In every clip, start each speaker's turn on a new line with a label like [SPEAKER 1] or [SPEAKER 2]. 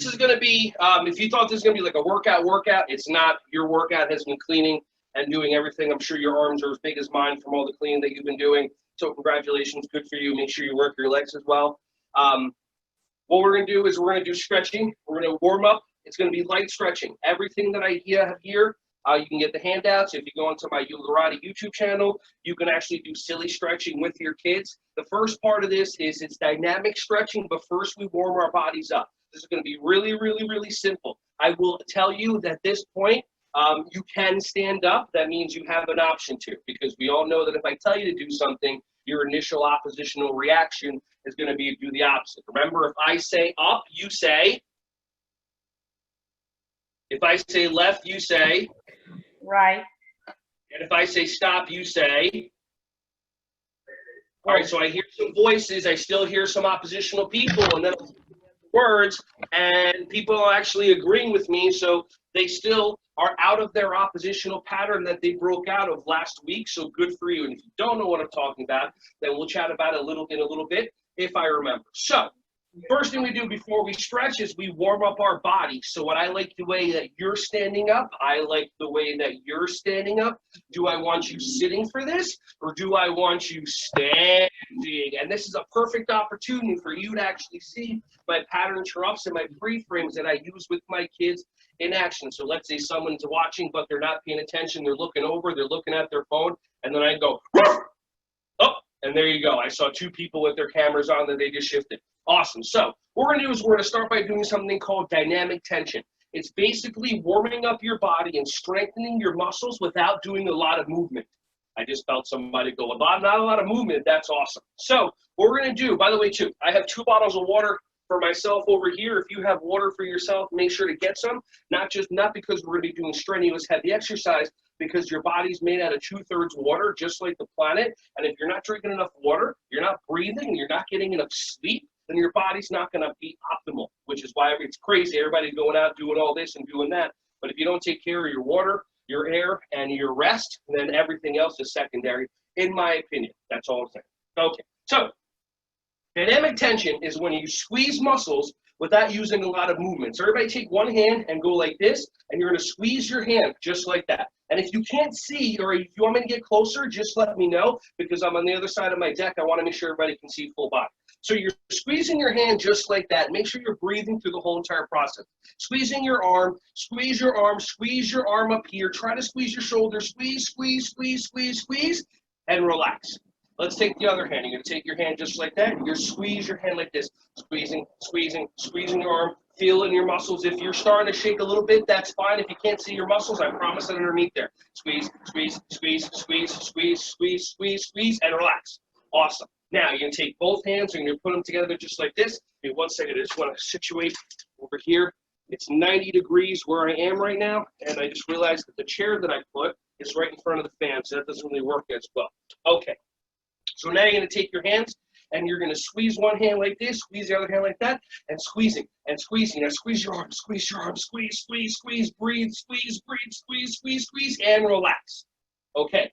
[SPEAKER 1] is going to be, if you thought this was going to be like a workout, it's not. Your workout has been cleaning and doing everything. I'm sure your arms are as big as mine from all the cleaning that you've been doing. So congratulations, good for you. Make sure you work your legs as well. What we're going to do is we're going to do stretching. We're going to warm up. It's going to be light stretching. Everything that I have here, you can get the handouts. If you go onto my Ularati YouTube channel, you can actually do silly stretching with your kids. The first part of this is it's dynamic stretching, but first we warm our bodies up. This is going to be really, really, really simple. I will tell you that at this point, you can stand up. That means you have an option to, because we all know that if I tell you to do something, your initial oppositional reaction is going to be to do the opposite. Remember, if I say up, you say. If I say left, you say.
[SPEAKER 2] Right.
[SPEAKER 1] And if I say stop, you say. All right, so I hear some voices. I still hear some oppositional people, and then words, and people are actually agreeing with me, so they still are out of their oppositional pattern that they broke out of last week, so good for you. And if you don't know what I'm talking about, then we'll chat about it in a little bit if I remember. So first thing we do before we stretch is we warm up our body. So what I like the way that you're standing up, I like the way that you're standing up. Do I want you sitting for this, or do I want you standing? And this is a perfect opportunity for you to actually see my pattern interrupts and my pre-frames that I use with my kids in action. So let's say someone's watching, but they're not paying attention. They're looking over, they're looking at their phone, and then I go, oh, and there you go. I saw two people with their cameras on that they just shifted. Awesome. So what we're going to do is we're going to start by doing something called dynamic tension. It's basically warming up your body and strengthening your muscles without doing a lot of movement. I just felt somebody go, not a lot of movement. That's awesome. So what we're going to do, by the way, too, I have 2 bottles of water for myself over here. If you have water for yourself, make sure to get some. Not because we're going to be doing strenuous heavy exercise, because your body's made out of 2/3 water, just like the planet. And if you're not drinking enough water, you're not breathing, and you're not getting enough sleep, then your body's not going to be optimal, which is why it's crazy. Everybody's going out doing all this and doing that. But if you don't take care of your water, your air, and your rest, then everything else is secondary, in my opinion. That's all I'm saying. Okay, so dynamic tension is when you squeeze muscles without using a lot of movement. So everybody take one hand and go like this, and you're going to squeeze your hand just like that. And if you can't see, or if you want me to get closer, just let me know, because I'm on the other side of my deck. I want to make sure everybody can see full body. So you're squeezing your hand just like that. Make sure you're breathing through the whole entire process. Squeezing your arm, squeeze your arm up here. Try to squeeze your shoulder, squeeze, squeeze, squeeze, squeeze, squeeze, and relax. Let's take the other hand. You're going to take your hand just like that. You're squeeze your hand like this. Squeezing, squeezing, squeezing your arm. Feel in your muscles. If you're starting to shake a little bit, that's fine. If you can't see your muscles, I promise that underneath there. Squeeze, squeeze, squeeze, squeeze, squeeze, squeeze, squeeze, squeeze, and relax. Awesome. Now, you're going to take both hands and you're going to put them together just like this. Give me 1 second. I just want to situate over here. It's 90 degrees where I am right now, and I just realized that the chair that I put is right in front of the fan, so that doesn't really work as well. Okay. So now you're going to take your hands and you're going to squeeze one hand like this, squeeze the other hand like that, and squeezing and squeezing. Now squeeze your arm, squeeze, squeeze, squeeze, breathe, squeeze, squeeze, and relax. Okay.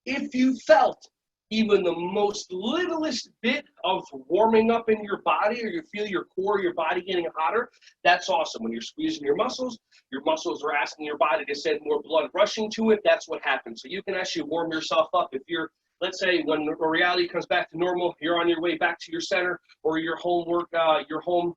[SPEAKER 1] If you felt even the most littlest bit of warming up in your body, or you feel your core, your body getting hotter, that's awesome. When you're squeezing your muscles are asking your body to send more blood rushing to it. That's what happens. So you can actually warm yourself up. If you're, let's say, when reality comes back to normal, you're on your way back to your center or your homework, your home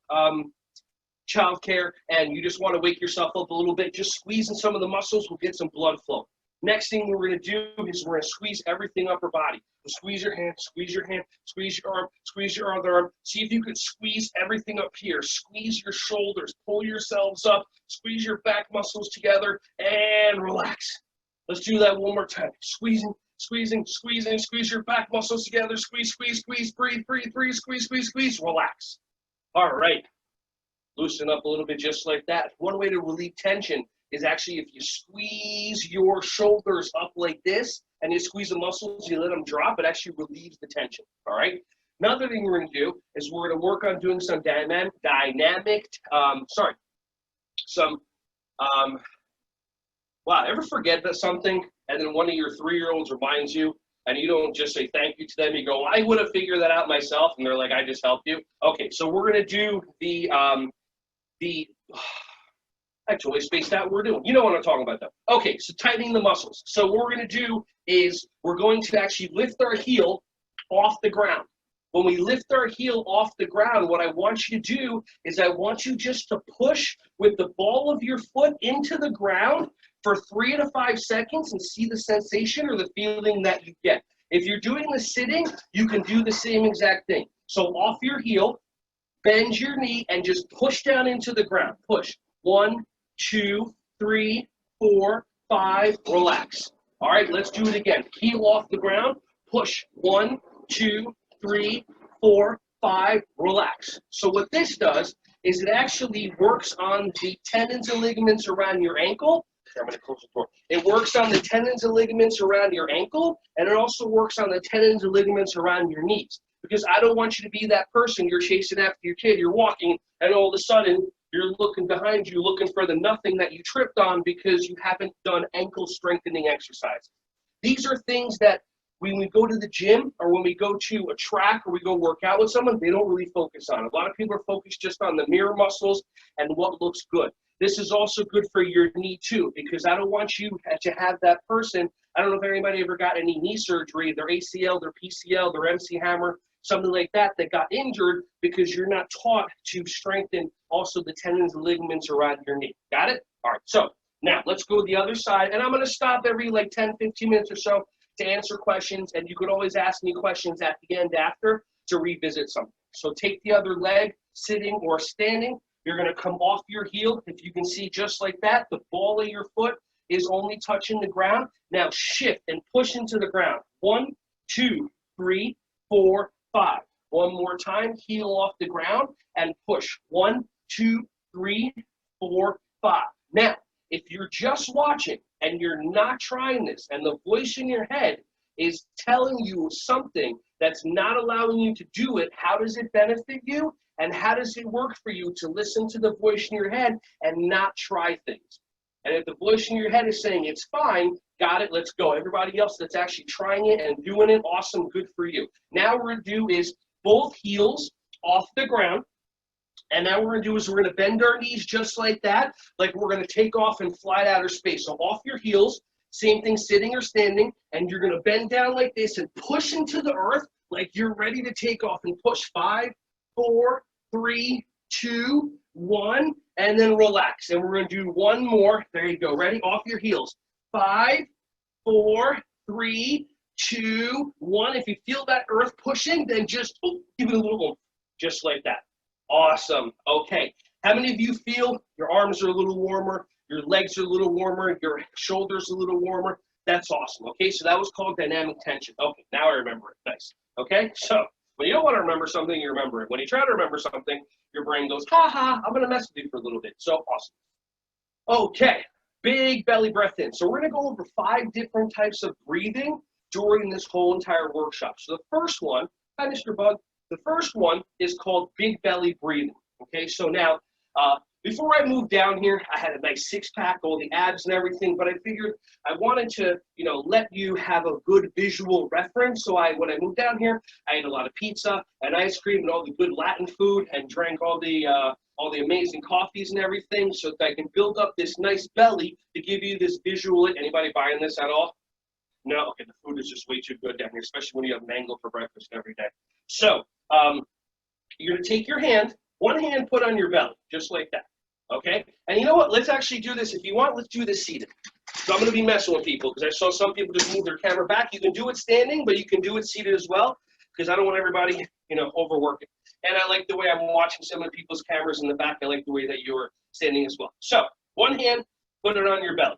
[SPEAKER 1] childcare, and you just want to wake yourself up a little bit, just squeezing some of the muscles will get some blood flow. Next thing we're going to do is we're going to squeeze everything up our body. So squeeze your hand, squeeze your hand, squeeze your arm, squeeze your other arm. See if you can squeeze everything up here. Squeeze your shoulders, pull yourselves up, squeeze your back muscles together, and relax. Let's do that one more time. Squeezing, squeezing, squeezing, squeeze your back muscles together. Squeeze, squeeze, squeeze, breathe, breathe, breathe, squeeze, squeeze, squeeze, relax. All right. Loosen up a little bit just like that. One way to relieve tension is actually if you squeeze your shoulders up like this and you squeeze the muscles, you let them drop, it actually relieves the tension, all right? Another thing we're going to do is we're going to work on doing some wow, ever forget that something and then one of your 3-year-olds reminds you and you don't just say thank you to them, you go, I would have figured that out myself, and they're like, I just helped you. Okay, so we're going to do the the I totally spaced out what we're doing. You know what I'm talking about, though. Okay, so tightening the muscles. So what we're going to do is we're going to actually lift our heel off the ground. When we lift our heel off the ground, what I want you to do is I want you just to push with the ball of your foot into the ground for 3 to 5 seconds and see the sensation or the feeling that you get. If you're doing the sitting, you can do the same exact thing. So off your heel, bend your knee, and just push down into the ground. Push. 1, 2, 3, 4, 5, relax. All right, let's do it again. Heel off the ground, push. 1, 2, 3, 4, 5, relax. So what this does is it actually works on the tendons and ligaments around your ankle. I'm going to close the door. It works on the tendons and ligaments around your ankle, and it also works on the tendons and ligaments around your knees. Because I don't want you to be that person, you're chasing after your kid, you're walking, and all of a sudden, you're looking behind you, looking for the nothing that you tripped on because you haven't done ankle strengthening exercise. These are things that when we go to the gym or when we go to a track or we go work out with someone, they don't really focus on. A lot of people are focused just on the mirror muscles and what looks good. This is also good for your knee too, because I don't want you to have that person. I don't know if anybody ever got any knee surgery, their ACL, their PCL, their MC hammer, something like that got injured because you're not taught to strengthen also the tendons and ligaments around your knee. Got it? All right, so now let's go to the other side, and I'm going to stop every like 10, 15 minutes or so to answer questions, and you could always ask me questions at the end after to revisit something. So take the other leg, sitting or standing. You're going to come off your heel. If you can see just like that, the ball of your foot is only touching the ground. Now shift and push into the ground. 1, 2, 3, 4, 5. One more time, heel off the ground and push. 1, 2, 3, 4, 5. Now, if you're just watching and you're not trying this and the voice in your head is telling you something that's not allowing you to do it, how does it benefit you? And how does it work for you to listen to the voice in your head and not try things? And if the voice in your head is saying it's fine, got it, let's go. Everybody else that's actually trying it and doing it, awesome, good for you. Now what we're going to do is both heels off the ground. And now what we're going to do is we're going to bend our knees just like that, like we're going to take off and fly to outer space. So off your heels, same thing, sitting or standing, and you're going to bend down like this and push into the earth like you're ready to take off and push. 5, 4, 3, 2, 1, and then relax. And we're going to do one more. There you go. Ready? Off your heels. 5, 4, 3, 2, 1. If you feel that earth pushing, then just give it a little oomph, just like that. Awesome. Okay. How many of you feel your arms are a little warmer, your legs are a little warmer, your shoulders a little warmer? That's awesome. Okay, so that was called dynamic tension. Okay, now I remember it. Nice. Okay, so when you don't want to remember something, you remember it. When you try to remember something, your brain goes, ha ha, I'm going to mess with you for a little bit. So awesome. Okay, big belly breath in. So we're going to go over 5 different types of breathing during this whole entire workshop. So the first one, hi, Mr. Bug. The first one is called big belly breathing. Okay, so now, before I moved down here, I had a nice six-pack, all the abs and everything, but I figured I wanted to, let you have a good visual reference. So when I moved down here, I ate a lot of pizza and ice cream and all the good Latin food and drank all the amazing coffees and everything so that I can build up this nice belly to give you this visual. Anybody buying this at all? No? Okay, the food is just way too good down here, especially when you have mango for breakfast every day. So you're going to take your hand, one hand put on your belly, just like that, okay? And you know what? Let's actually do this. If you want, let's do this seated. So I'm going to be messing with people because I saw some people just move their camera back. You can do it standing, but you can do it seated as well because I don't want everybody, overworking. And I like the way I'm watching some of people's cameras in the back. I like the way that you're standing as well. So one hand, put it on your belly.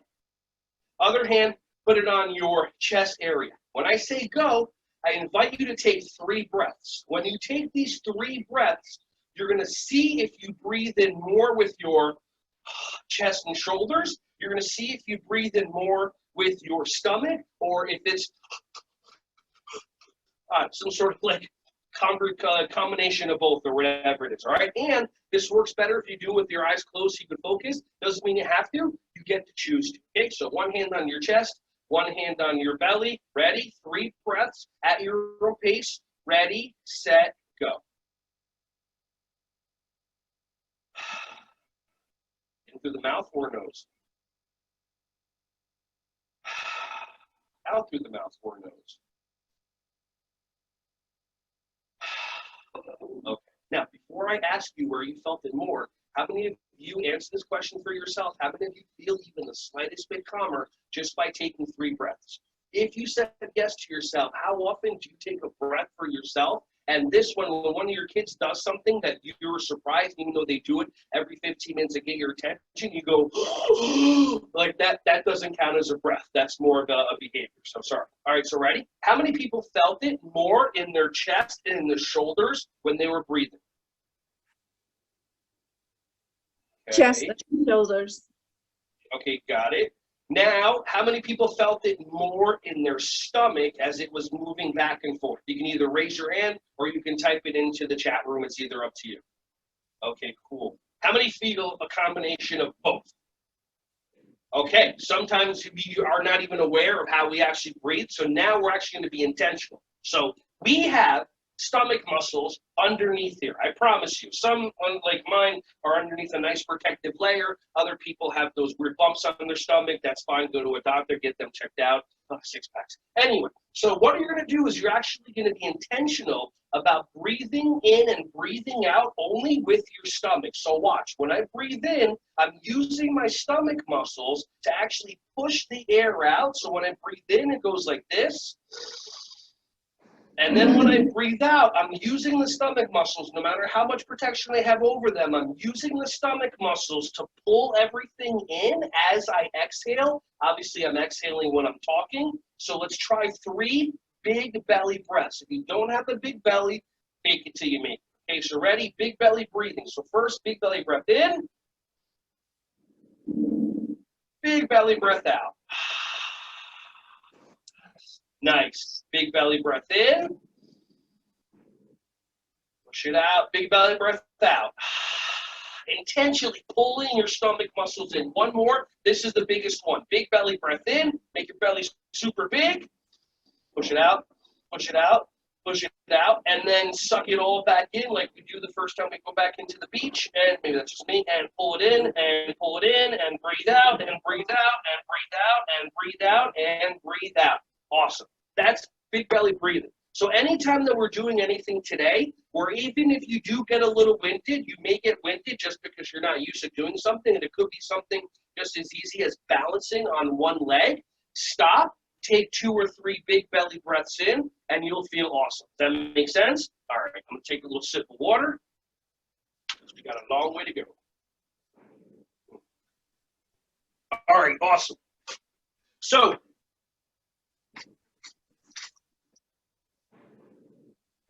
[SPEAKER 1] Other hand, put it on your chest area. When I say go, I invite you to take 3 breaths. When you take these 3 breaths, you're going to see if you breathe in more with your chest and shoulders. You're going to see if you breathe in more with your stomach, or if it's some sort of like combination of both, or whatever it is, all right? And this works better if you do it with your eyes closed so you can focus. Doesn't mean you have to. You get to choose to. Okay, so one hand on your chest, one hand on your belly. Ready? 3 breaths at your own pace. Ready, set, go. through the mouth or nose? Out through the mouth or nose? Okay. Now, before I ask you where you felt it more, how many of you answer this question for yourself? How many of you feel even the slightest bit calmer just by taking 3 breaths? If you said yes to yourself, how often do you take a breath for yourself? And this one, when one of your kids does something that you're surprised, even though they do it every 15 minutes to get your attention, you go, like that. That doesn't count as a breath. That's more of a behavior. So sorry. All right, so ready? How many people felt it more in their chest and in the shoulders when they were breathing? Okay.
[SPEAKER 2] Chest and shoulders.
[SPEAKER 1] Okay, got it. Now, how many people felt it more in their stomach as it was moving back and forth? You can either raise your hand or you can type it into the chat room. It's either up to you. Okay, cool. How many feel a combination of both? Okay, sometimes we are not even aware of how we actually breathe. So now we're actually going to be intentional. So we have stomach muscles underneath here. I promise you. Some, like mine, are underneath a nice protective layer. Other people have those weird bumps on their stomach. That's fine. Go to a doctor, get them checked out. 6 packs. Anyway, so what you're going to do is you're actually going to be intentional about breathing in and breathing out only with your stomach. So watch. When I breathe in, I'm using my stomach muscles to actually push the air out. So when I breathe in, it goes like this. And then when I breathe out, I'm using the stomach muscles, no matter how much protection I have over them, I'm using the stomach muscles to pull everything in as I exhale. Obviously, I'm exhaling when I'm talking. So let's try 3 big belly breaths. If you don't have a big belly, fake it till you make it. Okay, so ready? Big belly breathing. So first, big belly breath in. Big belly breath out. Nice. Big belly breath in. Push it out. Big belly breath out. Intentionally pulling your stomach muscles in. One more. This is the biggest one. Big belly breath in. Make your belly super big. Push it out. Push it out. Push it out. And then suck it all back in like we do the first time we go back into the beach. And maybe that's just me. And pull it in and pull it in and breathe out and breathe out and breathe out and breathe out and breathe out. Awesome. That's big belly breathing. So anytime that we're doing anything today, or even if you do get a little winded, you may get winded just because you're not used to doing something, and it could be something just as easy as balancing on one leg. Stop, take 2 or 3 big belly breaths in, and you'll feel awesome. Does that make sense? All right, I'm going to take a little sip of water, because we got a long way to go. All right, awesome. So,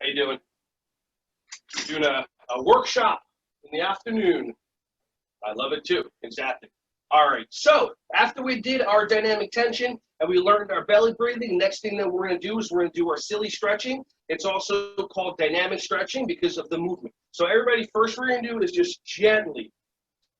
[SPEAKER 1] how you doing? Doing a workshop in the afternoon. I love it too. Exactly. All right. So after we did our dynamic tension and we learned our belly breathing, next thing that we're going to do is we're going to do our silly stretching. It's also called dynamic stretching because of the movement. So everybody, first we're going to do is just gently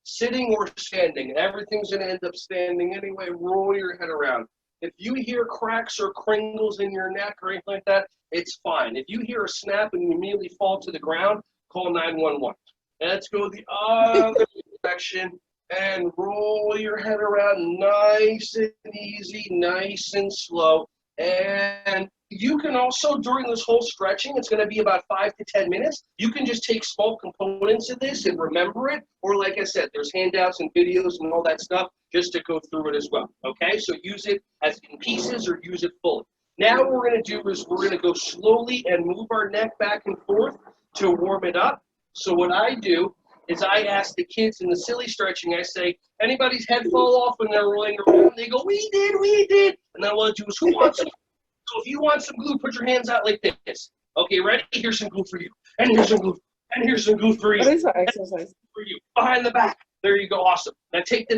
[SPEAKER 1] sitting or standing. Everything's going to end up standing anyway. Roll your head around. If you hear cracks or crinkles in your neck or anything like that, it's fine. If you hear a snap and you immediately fall to the ground, call 911. Let's go the other direction and roll your head around nice and easy, nice and slow. And you can also, during this whole stretching, it's going to be about 5 to 10 minutes. You can just take small components of this and remember it. Or like I said, there's handouts and videos and all that stuff just to go through it as well. Okay, so use it as in pieces or use it fully. Now what we're going to do is we're going to go slowly and move our neck back and forth to warm it up. So what I do is I ask the kids in the silly stretching, I say, anybody's head fall off when they're rolling around? They go, we did. And then what I do is, who wants some? So if you want some glue, put your hands out like this. Okay, ready? Here's some glue for you. And here's some glue. And here's some glue for you.
[SPEAKER 2] What is that exercise?
[SPEAKER 1] For you. Behind the back. There you go. Awesome. Now take the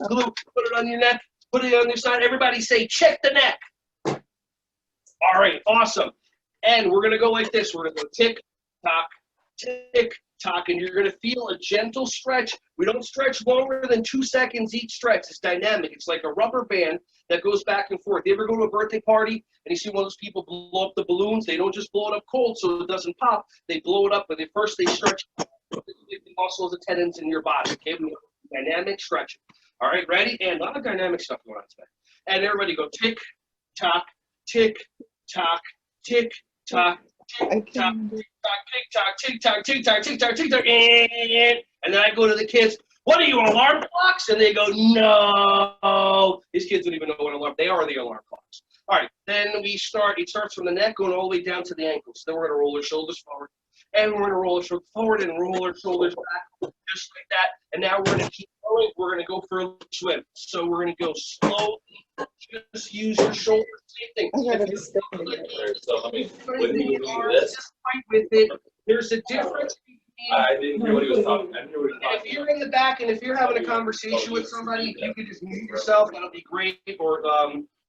[SPEAKER 1] glue, put it on your neck, put it on your side. Everybody say, check the neck. All right, awesome. And we're going to go like this. We're going to go tick, tock, and you're going to feel a gentle stretch. We don't stretch longer than 2 seconds each stretch. It's dynamic. It's like a rubber band that goes back and forth. You ever go to a birthday party and you see one of those people blow up the balloons? They don't just blow it up cold so it doesn't pop. They blow it up, but first they stretch the muscles, the tendons in your body. Okay, we Dynamic stretching. All right, ready? And a lot of dynamic stuff going on today. And everybody go tick, tock, tick, tock, tick, tock, tick, tock, tick tock, tick tock, tick tock, tick tock, tick tock, and then I go to the kids. What are you, alarm clocks? And they go, no. These kids don't even know what alarm. They are the alarm clocks. All right, then we start. It starts from the neck going all the way down to the ankles. Then we're going to roll our shoulders forward, and we're going to roll our shoulders forward and roll our shoulders back, just like that. And now we're going to keep going. We're going to go for a swim. So we're going to go slowly. Just use your shoulders. Same thing.
[SPEAKER 3] So let me, when you do this,
[SPEAKER 1] just fight with it. There's a difference.
[SPEAKER 3] I didn't hear what he was talking. I didn't hear what he was
[SPEAKER 1] If
[SPEAKER 3] talking.
[SPEAKER 1] you're in the back and if you're having a conversation with somebody, you can just mute yourself. That'll be great. Or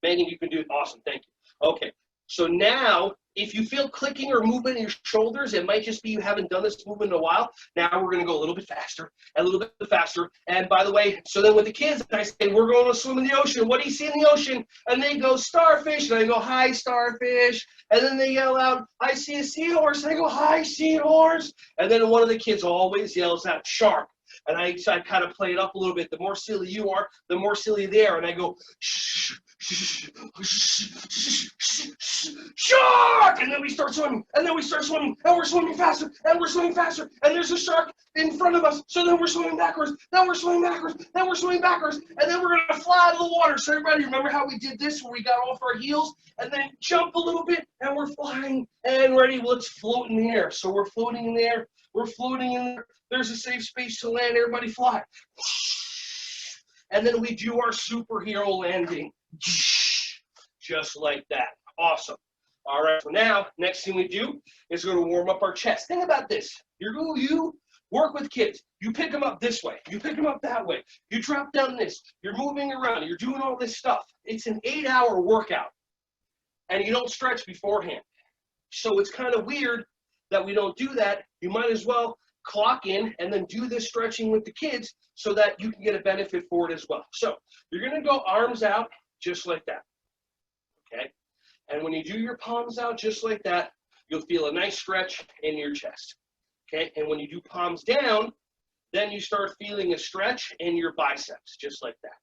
[SPEAKER 1] Megan, you can do it. Awesome. Thank you. Okay. So now, if you feel clicking or movement in your shoulders, it might just be you haven't done this movement in a while. Now we're going to go a little bit faster, a little bit faster. And by the way, so then with the kids, I say, we're going to swim in the ocean. What do you see in the ocean? And they go, starfish. And I go, hi, starfish. And then they yell out, I see a seahorse. And I go, hi, seahorse. And then one of the kids always yells out, shark. And I kind of play it up a little bit. The more silly you are, the more silly they are. And I go, shh, shh, shh, shh, shh, shark! And then we start swimming. And then we start swimming. And we're swimming faster. And we're swimming faster. And there's a shark in front of us. So then we're swimming backwards. Then we're swimming backwards. Then we're swimming backwards. And then we're going to fly out of the water. So everybody remember how we did this where we got off our heels and then jump a little bit and we're flying and ready. Let's float in the air. So we're floating in the air. We're floating in there. There's a safe space to land. Everybody fly. And then we do our superhero landing. Just like that. Awesome. All right. So now, next thing we do is we're going to warm up our chest. Think about this. You work with kids. You pick them up this way. You pick them up that way. You drop down this. You're moving around. You're doing all this stuff. It's an 8-hour workout. And you don't stretch beforehand. So it's kind of weird that we don't do that. You might as well clock in and then do this stretching with the kids so that you can get a benefit for it as well. So you're going to go arms out just like that. Okay? And when you do your palms out just like that, you'll feel a nice stretch in your chest. Okay? And when you do palms down, then you start feeling a stretch in your biceps just like that.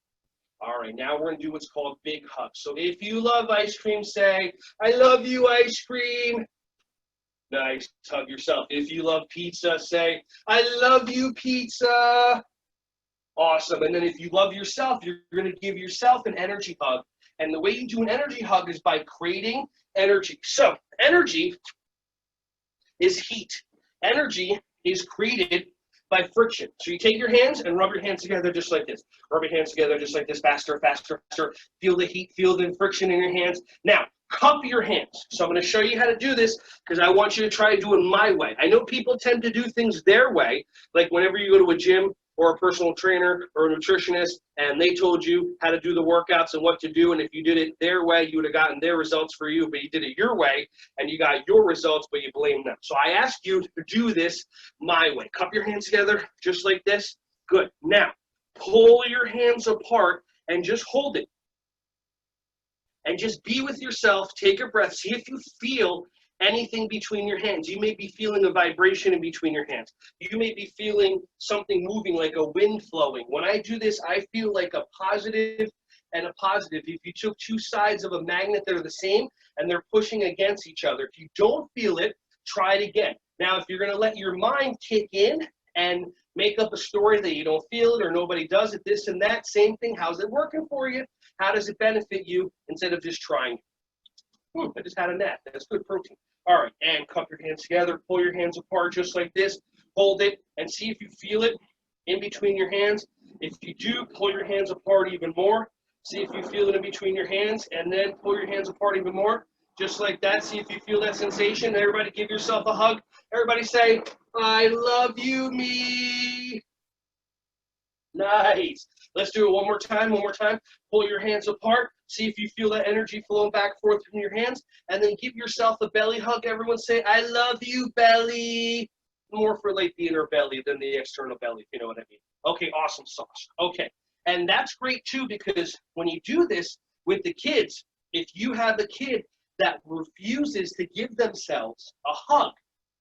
[SPEAKER 1] All right, now we're going to do what's called big hugs. So if you love ice cream, say, I love you, ice cream. Nice. Hug yourself. If you love pizza, say, I love you, pizza. Awesome. And then if you love yourself, you're going to give yourself an energy hug. And the way you do an energy hug is by creating energy. So energy is heat. Energy is created by friction. So you take your hands and rub your hands together just like this. Rub your hands together just like this, faster, faster, faster. Feel the heat, feel the friction in your hands. Now, cup your hands. So I'm going to show you how to do this because I want you to try to do it my way. I know people tend to do things their way, like whenever you go to a gym or a personal trainer or a nutritionist and they told you how to do the workouts and what to do, and if you did it their way, you would have gotten their results for you, but you did it your way and you got your results, but you blame them. So I ask you to do this my way. Cup your hands together just like this. Good. Now, pull your hands apart and just hold it. And just be with yourself, take a breath, see if you feel anything between your hands. You may be feeling a vibration in between your hands. You may be feeling something moving like a wind flowing. When I do this, I feel like a positive and a positive. If you took two sides of a magnet that are the same and they're pushing against each other, if you don't feel it, try it again. Now, if you're going to let your mind kick in and make up a story that you don't feel it or nobody does it, this and that, same thing, how's it working for you? How does it benefit you instead of just trying? I just had a nap. That's good protein. All right, and cup your hands together. Pull your hands apart just like this. Hold it and see if you feel it in between your hands. If you do, pull your hands apart even more. See if you feel it in between your hands, and then pull your hands apart even more. Just like that. See if you feel that sensation. Everybody give yourself a hug. Everybody say, I love you, me. Nice. Let's do it one more time, one more time. Pull your hands apart. See if you feel that energy flowing back and forth from your hands. And then give yourself a belly hug. Everyone say, I love you, belly. More for like the inner belly than the external belly, if you know what I mean. Okay, awesome sauce. Okay. And that's great too, because when you do this with the kids, if you have a kid that refuses to give themselves a hug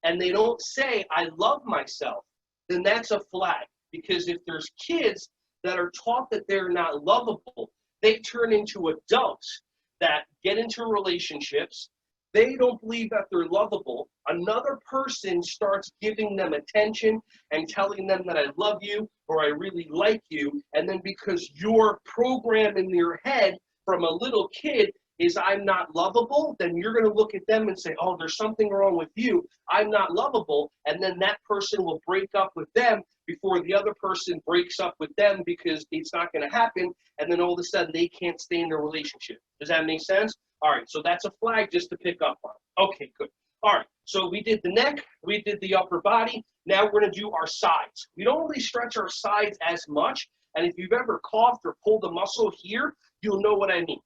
[SPEAKER 1] and they don't say, I love myself, then that's a flag. because if there's kids that are taught that they're not lovable, they turn into adults that get into relationships. They don't believe that they're lovable. Another person starts giving them attention and telling them that I love you or I really like you. And then because your program in your head from a little kid is I'm not lovable, then you're going to look at them and say, oh, there's something wrong with you. I'm not lovable. And then that person will break up with them before the other person breaks up with them because it's not going to happen. And then all of a sudden they can't stay in a relationship. Does that make sense? All right, so that's a flag just to pick up on. Okay, good. All right, so we did the neck, we did the upper body. Now we're going to do our sides. We don't really stretch our sides as much. And if you've ever coughed or pulled a muscle here, you'll know what I mean.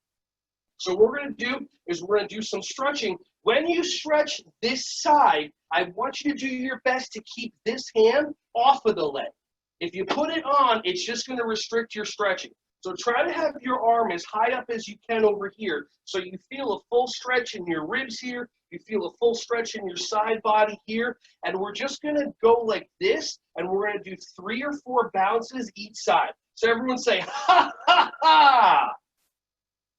[SPEAKER 1] So what we're going to do is we're going to do some stretching. When you stretch this side, I want you to do your best to keep this hand off of the leg. If you put it on, it's just going to restrict your stretching. So try to have your arm as high up as you can over here so you feel a full stretch in your ribs here, you feel a full stretch in your side body here, and we're just going to go like this, and we're going to do 3 or 4 bounces each side. So everyone say, ha, ha, ha.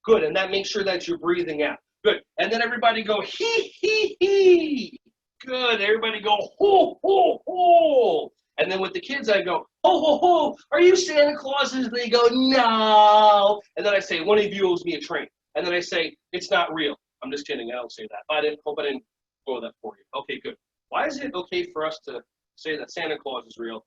[SPEAKER 1] Good, and that makes sure that you're breathing out. Good, and then everybody go, hee, hee, hee. Good, everybody go, ho, ho, ho. And then with the kids, I go, ho, ho, ho, are you Santa Clauses? And they go, no. And then I say, one of you owes me a train. And then I say, it's not real. I'm just kidding, I don't say that. I hope I didn't spoil that for you. Okay, good. Why is it okay for us to say that Santa Claus is real?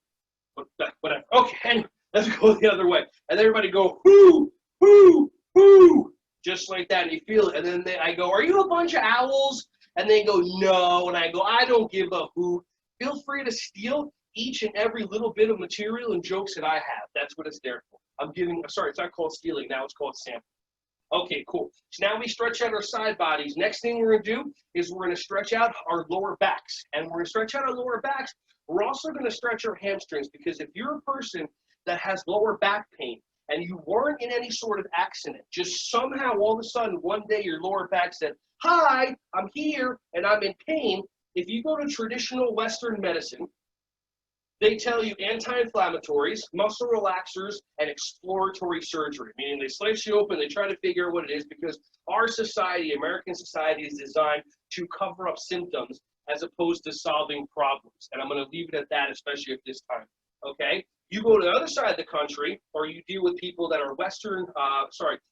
[SPEAKER 1] But whatever. Okay, anyway, let's go the other way. And everybody go, hoo, hoo, hoo. Just like that, and you feel it. And then I go, are you a bunch of owls? And they go, no. And I go, I don't give a hoot. Feel free to steal each and every little bit of material and jokes that I have. That's what it's there for. Sorry, it's not called stealing. Now it's called sampling. Okay, cool. So now we stretch out our side bodies. Next thing we're going to do is we're going to stretch out our lower backs. And we're going to stretch out our lower backs. We're also going to stretch our hamstrings because if you're a person that has lower back pain and you weren't in any sort of accident, just somehow all of a sudden one day your lower back said, hi, I'm here and I'm in pain. If you go to traditional Western medicine, they tell you anti-inflammatories, muscle relaxers, and exploratory surgery, meaning they slice you open, they try to figure out what it is because our society, American society, is designed to cover up symptoms as opposed to solving problems. And I'm going to leave it at that, especially at this time, okay? You go to the other side of the country, or you deal with people that are Western,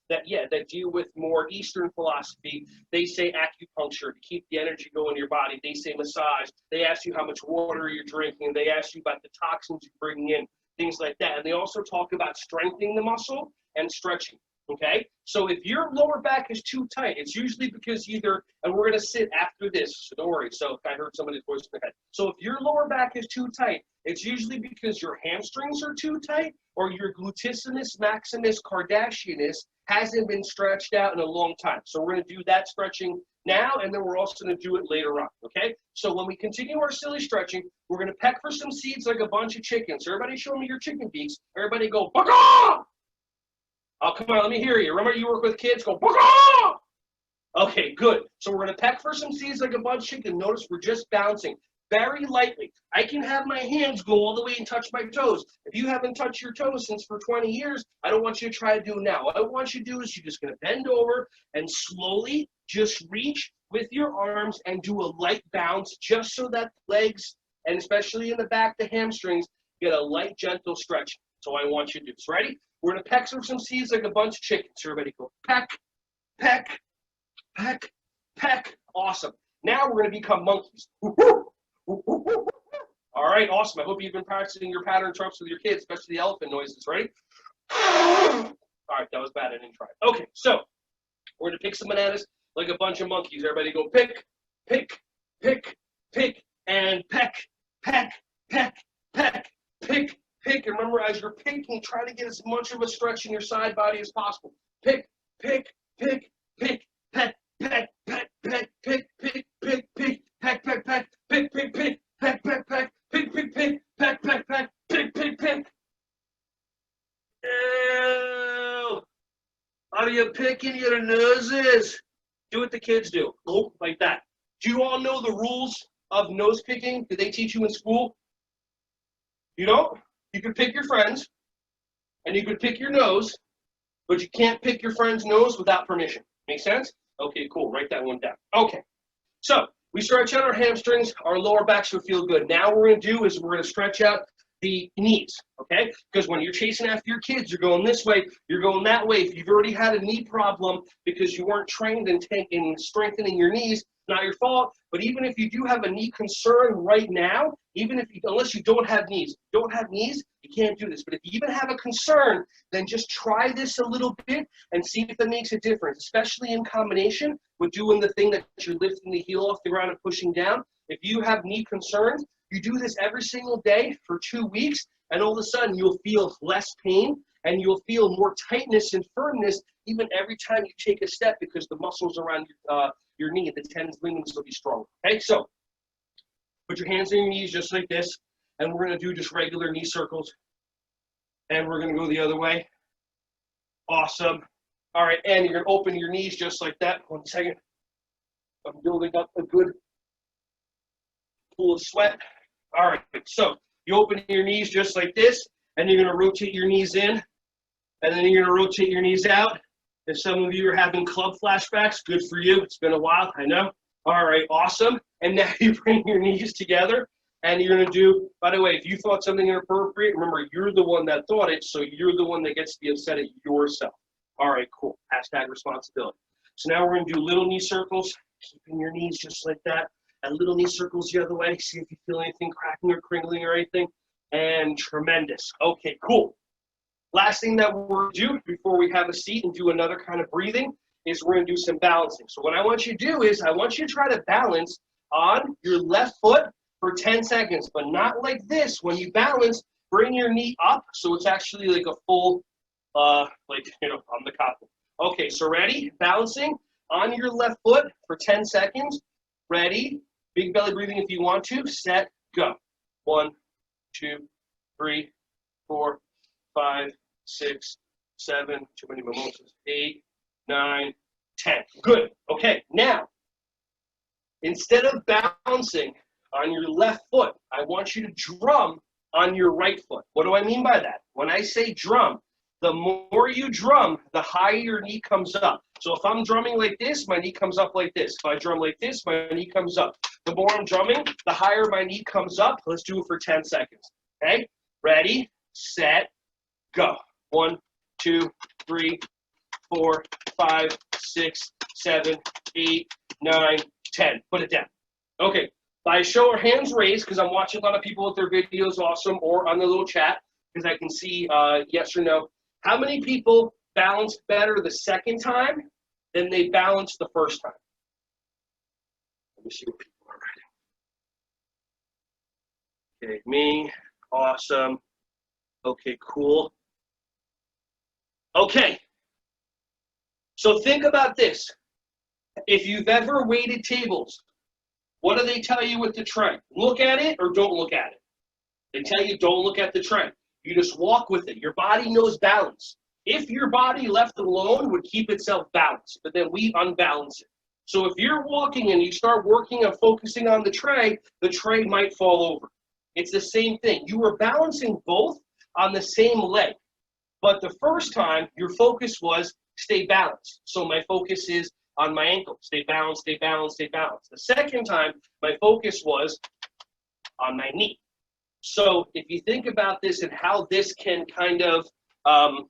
[SPEAKER 1] that deal with more Eastern philosophy. They say acupuncture to keep the energy going in your body. They say massage. They ask you how much water you're drinking. They ask you about the toxins you're bringing in, things like that. And they also talk about strengthening the muscle and stretching. Okay, so if your lower back is too tight, it's usually because either, and we're going to sit after this, so don't worry. So I heard somebody's voice in the head. So if your lower back is too tight, it's usually because your hamstrings are too tight or your gluteus maximus cardassianus hasn't been stretched out in a long time. So we're going to do that stretching now, and then we're also going to do it later on, okay? So when we continue our silly stretching, we're going to peck for some seeds like a bunch of chickens. So everybody show me your chicken beaks. Everybody go, baka! Oh, come on, let me hear you. Remember you work with kids? Go, baka! Okay, good. So we're going to peck for some seeds like a bunch of chicken. Notice we're just bouncing very lightly. I can have my hands go all the way and touch my toes. If you haven't touched your toes since for 20 years, I don't want you to try to do it now. What I want you to do is you're just going to bend over and slowly just reach with your arms and do a light bounce just so that legs, and especially in the back, the hamstrings, get a light, gentle stretch. So I want you to do this. Ready? We're going to peck through some seeds like a bunch of chickens. Everybody go peck, peck, peck, peck. Awesome. Now we're going to become monkeys. All right, awesome. I hope you've been practicing your pattern trumps with your kids, especially the elephant noises. Ready? All right, that was bad. I didn't try it. Okay, so we're going to pick some bananas like a bunch of monkeys. Everybody go pick, pick, pick, pick, and peck, peck, peck, peck, pick, pick. And remember, as you're picking, try to get as much of a stretch in your side body as possible. Pick, pick, pick, pick, peck, peck, peck, peck, pick, pick, pick, pick, peck, peck, peck, pick, pick, pick, peck, peck, peck, pick, pick, pick, peck, peck, peck, pick, pick, pick. Ew. Are you picking your noses? Do what the kids do. Oh, like that. Do you all know the rules of nose picking? Did they teach you in school? You don't? You could pick your friends, and you could pick your nose, but you can't pick your friend's nose without permission. Make sense? Okay, cool. Write that one down. Okay. So we stretch out our hamstrings. Our lower back should feel good. Now what we're going to do is we're going to stretch out the knees, okay? Because when you're chasing after your kids, you're going this way, you're going that way. If you've already had a knee problem because you weren't trained in strengthening your knees, not your fault. But even if you do have a knee concern right now, unless you don't have knees, you can't do this. But if you even have a concern, then just try this a little bit and see if that makes a difference, especially in combination with doing the thing that you're lifting the heel off the ground and pushing down. If you have knee concerns, you do this every single day for 2 weeks, and all of a sudden you'll feel less pain and you'll feel more tightness and firmness even every time you take a step because the muscles around your knee, the tendons, ligaments will be stronger. Okay, so put your hands on your knees just like this, and we're going to do just regular knee circles, and we're going to go the other way. Awesome. All right, and you're going to open your knees just like that. 1 second. I'm building up a good pool of sweat. All right, so you open your knees just like this, and you're going to rotate your knees in, and then you're going to rotate your knees out. If some of you are having club flashbacks, good for you. It's been a while, I know. All right, awesome. And now you bring your knees together, and you're going to do, by the way, if you thought something inappropriate, remember, you're the one that thought it, so you're the one that gets to be upset at yourself. All right, cool. Hashtag responsibility. So now we're going to do little knee circles, keeping your knees just like that. And little knee circles the other way. See if you feel anything cracking or crinkling or anything. And tremendous. Okay, cool. Last thing that we're going to do before we have a seat and do another kind of breathing is we're going to do some balancing. So what I want you to do is I want you to try to balance on your left foot for 10 seconds, but not like this. When you balance, bring your knee up so it's actually like a full, on the cockpit. Okay, so ready? Balancing on your left foot for 10 seconds. Ready? Big belly breathing if you want to. Set, go. 1, 2, 3, 4, 5, 6, 7, too many mimosas, 8, 9, 10. Good. Okay, now, instead of bouncing on your left foot, I want you to drum on your right foot. What do I mean by that? When I say drum, the more you drum, the higher your knee comes up. So if I'm drumming like this, my knee comes up like this. If I drum like this, my knee comes up. The more I'm drumming, the higher my knee comes up. Let's do it for 10 seconds. Okay? Ready, set, go. 1, 2, 3, 4, 5, 6, 7, 8, 9, 10. Put it down. Okay. By show of hands raised, because I'm watching a lot of people with their videos, awesome, or on the little chat, because I can see yes or no. How many people balanced better the second time than they balanced the first time? Let me see what people are writing. Okay, me, awesome. Okay, cool. Okay, so think about this. If you've ever waited tables, what do they tell you with the tray? Look at it or don't look at it. They tell you don't look at the tray. You just walk with it. Your body knows balance. If your body left alone would keep itself balanced, but then we unbalance it. So if you're walking and you start working on focusing on the tray might fall over. It's the same thing. You were balancing both on the same leg. But the first time, your focus was stay balanced. So my focus is on my ankle. Stay balanced, stay balanced, stay balanced. The second time, my focus was on my knee. So if you think about this and how this can kind of, I'm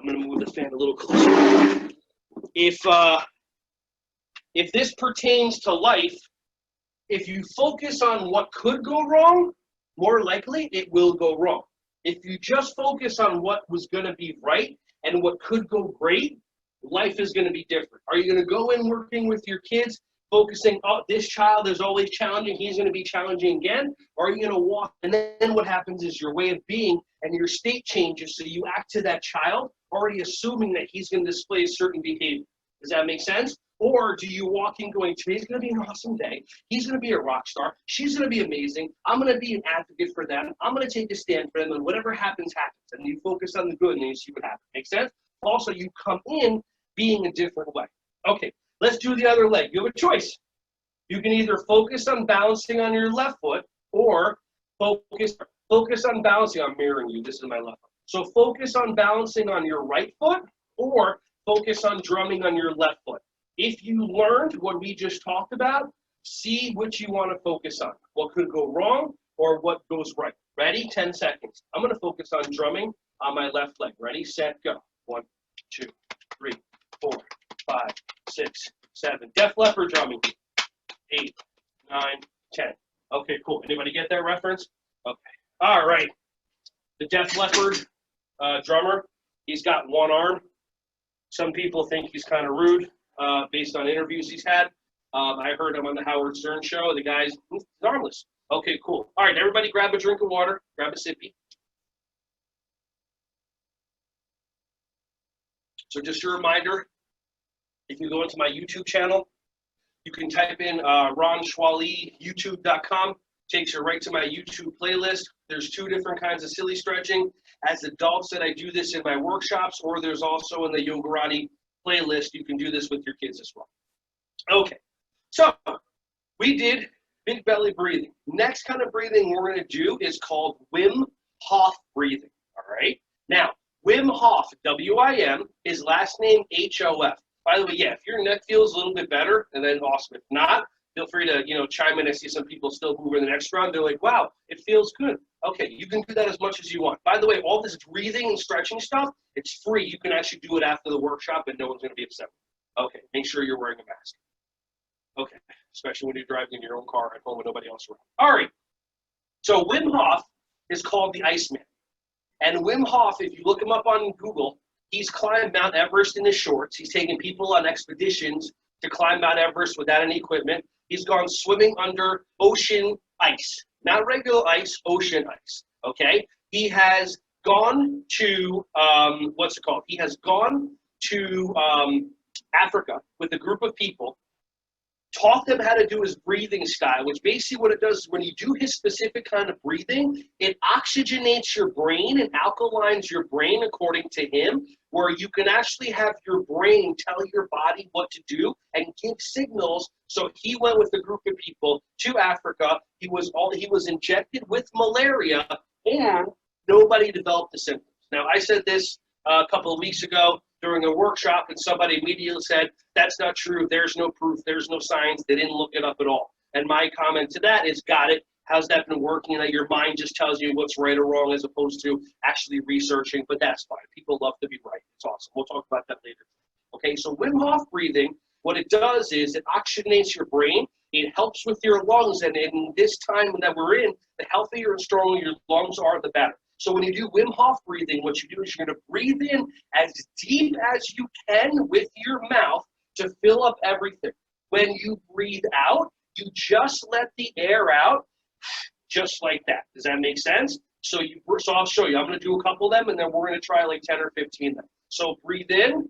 [SPEAKER 1] going to move the fan a little closer. If this pertains to life, if you focus on what could go wrong, more likely it will go wrong. If you just focus on what was going to be right and what could go great, life is going to be different. Are you going to go in working with your kids, focusing, oh, this child is always challenging, he's going to be challenging again? Or are you going to walk, and then what happens is your way of being and your state changes, so you act to that child, already assuming that he's going to display a certain behavior. Does that make sense? Or do you walk in going, today's going to be an awesome day. He's going to be a rock star. She's going to be amazing. I'm going to be an advocate for them. I'm going to take a stand for them, and whatever happens, happens. And you focus on the good, and then you see what happens. Make sense? Also, you come in being a different way. Okay, let's do the other leg. You have a choice. You can either focus on balancing on your left foot or focus Focus on balancing. I'm mirroring you. This is my left foot. So focus on balancing on your right foot or focus on drumming on your left foot. If you learned what we just talked about, see which you want to focus on. What could go wrong or what goes right. Ready? 10 seconds. I'm going to focus on drumming on my left leg. Ready, set, go. 1, 2, 3, 4, 5, 6, 7. Def Leppard drumming. 8, 9, 10. Okay, cool. Anybody get that reference? Okay. All right. The Def Leppard drummer, he's got one arm. Some people think he's kind of rude based on interviews he's had. I heard him on the Howard Stern show. The guy's armless. Okay, cool. All right, everybody grab a drink of water. Grab a sippy. So just a reminder, if you go into my YouTube channel, you can type in Ron Schwally, youtube.com. Takes you right to my YouTube playlist. There's 2 different kinds of silly stretching. As adults that I do this in my workshops, or there's also in the Yogarati playlist, you can do this with your kids as well. Okay, so we did big belly breathing. Next kind of breathing we're going to do is called Wim Hof breathing, all right? Now, Wim Hof, W-I-M, his last name H-O-F. By the way, yeah, if your neck feels a little bit better, and then awesome. If not, feel free to, chime in. I see some people still moving the next round. They're like, wow, it feels good. Okay, you can do that as much as you want. By the way, all this breathing and stretching stuff, it's free. You can actually do it after the workshop, and no one's going to be upset. Okay, make sure you're wearing a mask. Okay, especially when you're driving in your own car at home with nobody else around. All right, so Wim Hof is called the Iceman. And Wim Hof, if you look him up on Google, he's climbed Mount Everest in his shorts. He's taken people on expeditions to climb Mount Everest without any equipment. He's gone swimming under ocean ice, not regular ice, ocean ice, okay? He has gone to, He has gone to Africa with a group of people, taught them how to do his breathing style, which basically what it does is when you do his specific kind of breathing, it oxygenates your brain and alkalines your brain according to him, where you can actually have your brain tell your body what to do and give signals. So he went with a group of people to Africa. He was injected with malaria and nobody developed the symptoms. Now, I said this a couple of weeks ago during a workshop, and somebody immediately said, that's not true, there's no proof, there's no science, they didn't look it up at all. And my comment to that is, got it, how's that been working? That your mind just tells you what's right or wrong as opposed to actually researching, but that's fine. People love to be right. It's awesome. We'll talk about that later. Okay, so Wim Hof breathing, what it does is it oxygenates your brain, it helps with your lungs, and in this time that we're in, the healthier and stronger your lungs are, the better. So when you do Wim Hof breathing, what you do is you're going to breathe in as deep as you can with your mouth to fill up everything. When you breathe out, you just let the air out just like that. Does that make sense? So I'll show you. I'm going to do a couple of them, and then we're going to try like 10 or 15 of them. So breathe in.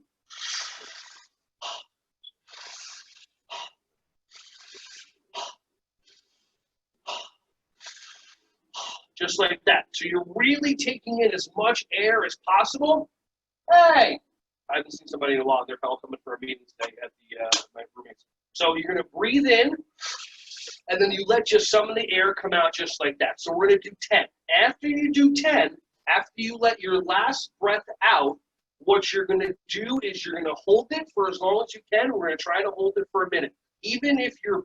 [SPEAKER 1] Just like that. So you're really taking in as much air as possible. Hey, I haven't seen somebody in a while. They're all coming for a meeting today at my roommates. So you're going to breathe in, and then you let just some of the air come out just like that. So we're going to do 10. After you do 10, after you let your last breath out, what you're going to do is you're going to hold it for as long as you can. We're going to try to hold it for a minute. Even if your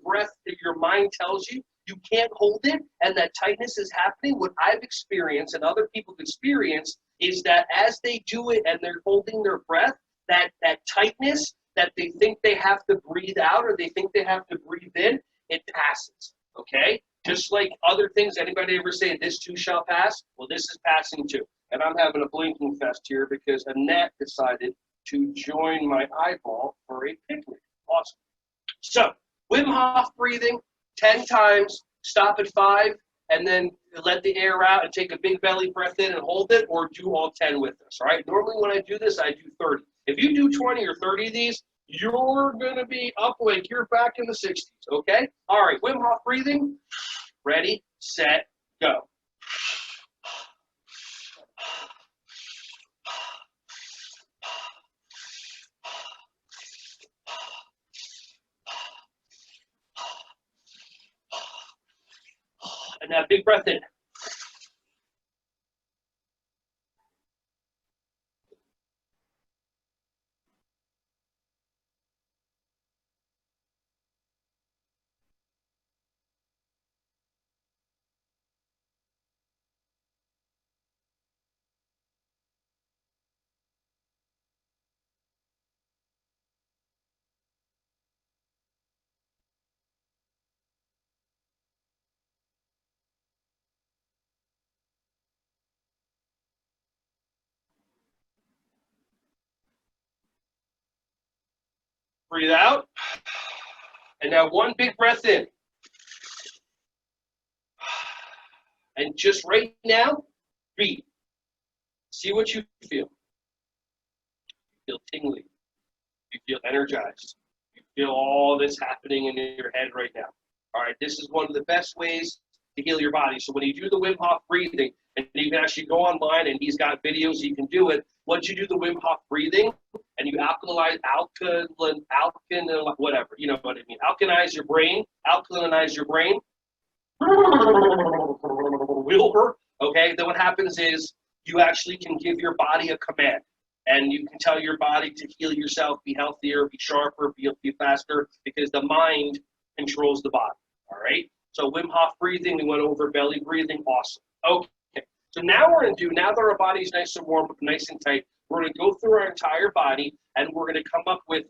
[SPEAKER 1] mind tells you you can't hold it and that tightness is happening, what I've experienced and other people experience is that as they do it and they're holding their breath, that tightness that they think they have to breathe out or they think they have to breathe in, it passes, okay? Just like other things, anybody ever say, this too shall pass? Well, this is passing too. And I'm having a blinking fest here because a gnat decided to join my eyeball for a picnic. Awesome. So, Wim Hof breathing, 10 times, stop at 5, and then let the air out and take a big belly breath in and hold it, or do all 10 with us, all right? Normally when I do this, I do 30. If you do 20 or 30 of these, you're going to be up like you're back in the 60s, okay? All right, Wim Hof breathing, ready, set, go. And now big breath in. Breathe out. And now one big breath in. And just right now, breathe. See what you feel. You feel tingly. You feel energized. You feel all this happening in your head right now. All right, this is one of the best ways to heal your body. So when you do the Wim Hof breathing, and you can actually go online, and he's got videos, you can do it. Once you do the Wim Hof breathing, and you whatever, you know what I mean, alkalinize your brain, okay, then what happens is you actually can give your body a command, and you can tell your body to heal yourself, be healthier, be sharper, be faster, because the mind controls the body, all right? So Wim Hof breathing, we went over belly breathing, awesome. Okay, so now now that our body's nice and warm, nice and tight, we're gonna go through our entire body, and we're gonna come up with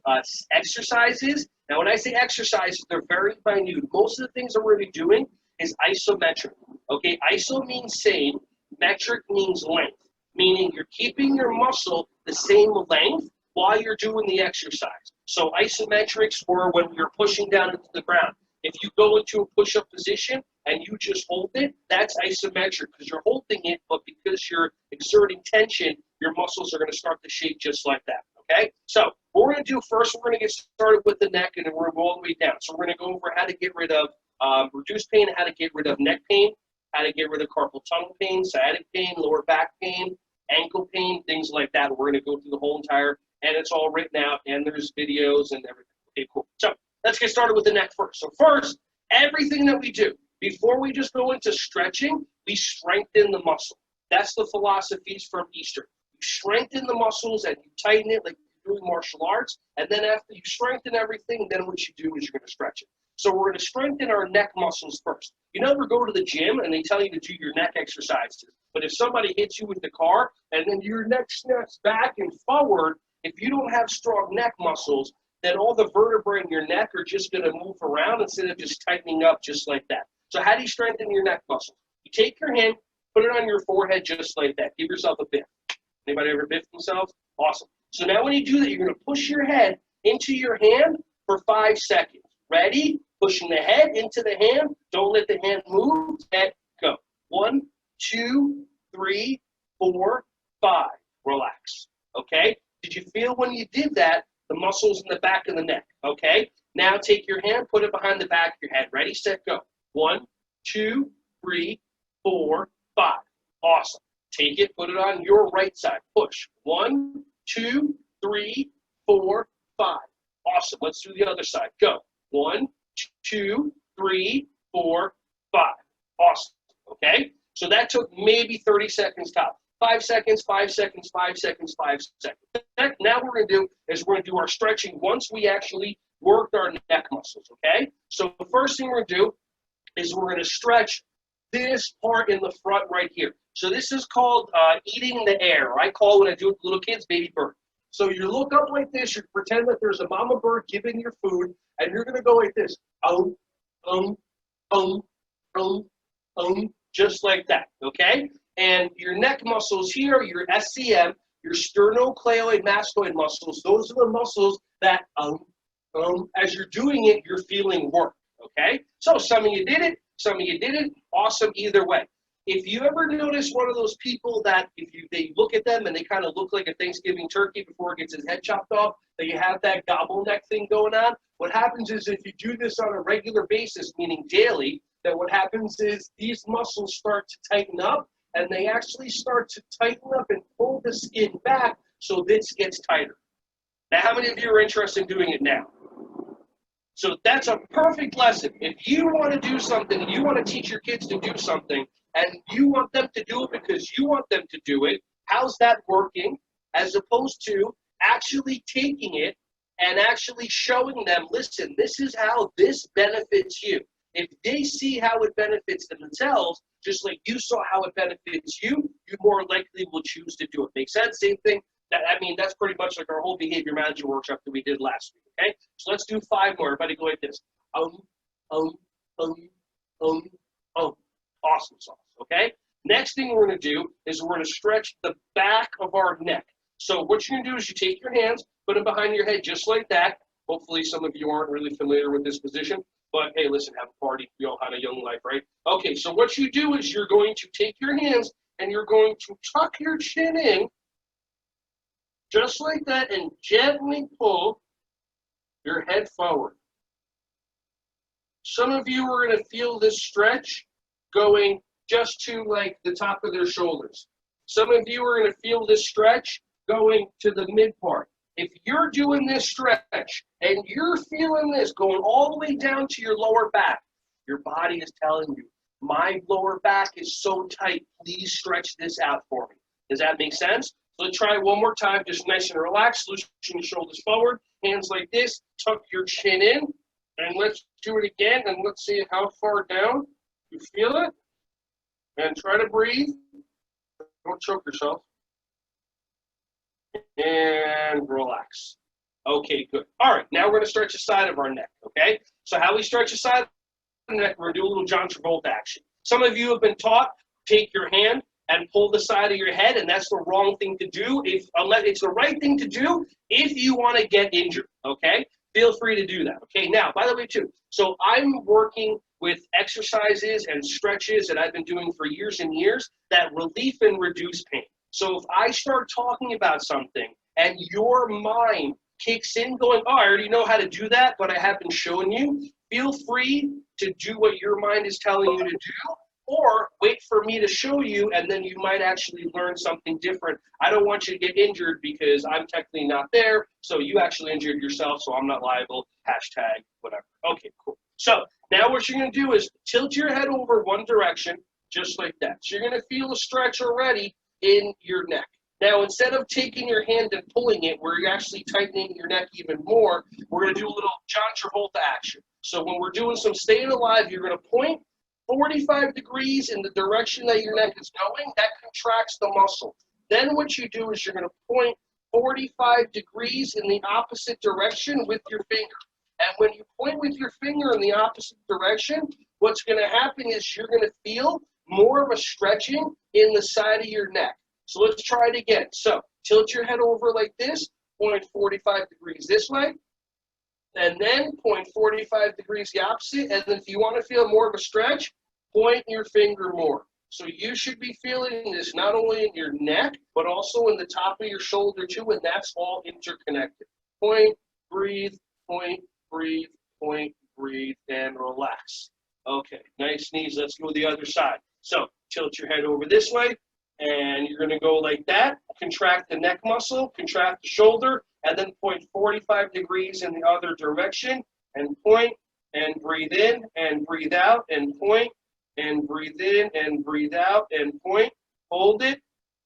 [SPEAKER 1] exercises. Now when I say exercises, they're very minute. Most of the things that we're gonna be doing is isometric, okay? Iso means same, metric means length, meaning you're keeping your muscle the same length while you're doing the exercise. So isometrics, or when you're pushing down into the ground. If you go into a push-up position and you just hold it, that's isometric because you're holding it, but because you're exerting tension, your muscles are going to start to shake just like that, okay? So what we're going to do first, we're going to get started with the neck, and then we're going to go all the way down. So we're going to go over how to get rid of reduced pain, how to get rid of neck pain, how to get rid of carpal tunnel pain, sciatic pain, lower back pain, ankle pain, things like that. We're going to go through the whole entire, and it's all written out, and there's videos and everything. Okay, cool. So let's get started with the neck first. So first, everything that we do, before we just go into stretching, we strengthen the muscle. That's the philosophies from Eastern. You strengthen the muscles and you tighten it like you're doing martial arts, and then after you strengthen everything, then what you do is you're going to stretch it. So we're going to strengthen our neck muscles first. You never go to the gym and they tell you to do your neck exercises, but if somebody hits you with the car and then your neck snaps back and forward, if you don't have strong neck muscles, then all the vertebrae in your neck are just going to move around instead of just tightening up just like that. So how do you strengthen your neck muscles? You take your hand, put it on your forehead just like that. Give yourself a biff. Anybody ever biff themselves? Awesome. So now when you do that, you're going to push your head into your hand for 5 seconds. Ready? Pushing the head into the hand. Don't let the hand move. Head, go. 1, 2, 3, 4, 5. Relax. Okay? Did you feel when you did that, the muscles in the back of the neck? Okay? Now take your hand, put it behind the back of your head. Ready, set, go. 1, 2, 3, 4, 5. Awesome. Take it, put it on your right side. Push. 1, 2, 3, 4, 5. Awesome. Let's do the other side. Go. 1, 2, 3, 4, 5. Awesome. Okay? So that took maybe 30 seconds top. 5 seconds, 5 seconds, 5 seconds, 5 seconds. Now what we're going to do is we're going to do our stretching once we actually worked our neck muscles, okay? So the first thing we're going to do is we're going to stretch this part in the front right here. So this is called eating the air. I call it, when I do it with little kids, baby bird. So you look up like this, you pretend that there's a mama bird giving your food, and you're going to go like this. Just like that, okay? And your neck muscles here, your SCM, your sternocleidomastoid muscles, those are the muscles that, as you're doing it, you're feeling work, okay? So some of you did it, some of you didn't. Awesome either way. If you ever notice one of those people that they look at them and they kind of look like a Thanksgiving turkey before it gets his head chopped off, that you have that gobble neck thing going on, what happens is if you do this on a regular basis, meaning daily, then what happens is these muscles start to tighten up, and they actually start to tighten up and pull the skin back so this gets tighter. Now, how many of you are interested in doing it now? So that's a perfect lesson. If you want to do something, you want to teach your kids to do something, and you want them to do it because you want them to do it, how's that working? As opposed to actually taking it and actually showing them, listen, this is how this benefits you. If they see how it benefits themselves, just like you saw how it benefits you, you more likely will choose to do it. Make sense? Same thing. That's pretty much like our whole behavior management workshop that we did last week, okay? So let's do 5 more. Everybody go like this. Awesome sauce, okay? Next thing we're going to do is we're going to stretch the back of our neck. So what you're going to do is you take your hands, put them behind your head just like that. Hopefully some of you aren't really familiar with this position, but hey, listen, have a party. We all had a young life, right? Okay, so what you do is you're going to take your hands and you're going to tuck your chin in, just like that, and gently pull your head forward. Some of you are going to feel this stretch going just to like the top of their shoulders. Some of you are going to feel this stretch going to the mid part. If you're doing this stretch and you're feeling this going all the way down to your lower back, your body is telling you, my lower back is so tight, please stretch this out for me. Does that make sense? So let's try it one more time, just nice and relaxed, loosen your shoulders forward, hands like this, tuck your chin in, and let's do it again, and let's see how far down you feel it, and try to breathe. Don't choke yourself. And relax. Okay, good. All right, now we're going to stretch the side of our neck, okay? So how we stretch the side of the neck, we're going to do a little John Travolta action. Some of you have been taught, take your hand and pull the side of your head, and that's the wrong thing to do. Unless it's the right thing to do if you want to get injured, okay? Feel free to do that, okay? Now, by the way, too, so I'm working with exercises and stretches that I've been doing for years and years that relieve and reduce pain. So if I start talking about something and your mind kicks in going, oh, I already know how to do that, but I haven't shown you, feel free to do what your mind is telling you to do, or wait for me to show you, and then you might actually learn something different. I don't want you to get injured because I'm technically not there, so you actually injured yourself, so I'm not liable, hashtag whatever. Okay, cool. So now what you're going to do is tilt your head over one direction, just like that. So you're going to feel a stretch already in your neck. Now, instead of taking your hand and pulling it, where you're actually tightening your neck even more, we're going to do a little John Travolta action. So when we're doing some staying alive, you're going to point 45 degrees in the direction that your neck is going. That contracts the muscle. Then what you do is you're going to point 45 degrees in the opposite direction with your finger. And when you point with your finger in the opposite direction, what's going to happen is you're going to feel more of a stretching in the side of your neck. So let's try it again. So tilt your head over like this, point 45 degrees this way, and then point 45 degrees the opposite. And then if you want to feel more of a stretch, point your finger more. So you should be feeling this not only in your neck, but also in the top of your shoulder too, and that's all interconnected. Point, breathe, point, breathe, point, breathe, and relax. Okay, nice knees. Let's go the other side. So tilt your head over this way, and you're going to go like that. Contract the neck muscle, contract the shoulder, and then point 45 degrees in the other direction, and point, and breathe in, and breathe out, and point, and breathe in, and breathe out, and point. Hold it,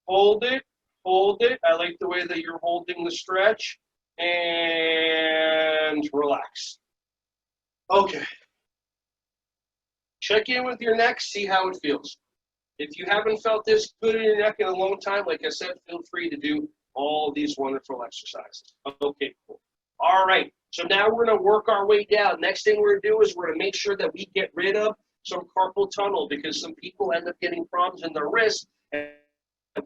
[SPEAKER 1] hold it, hold it. I like the way that you're holding the stretch, and relax. Okay. Check in with your neck, see how it feels. If you haven't felt this good in your neck in a long time, like I said, feel free to do all these wonderful exercises. Okay, cool. All right, so now we're going to work our way down. Next thing we're going to do is we're going to make sure that we get rid of some carpal tunnel, because some people end up getting problems in their wrists, and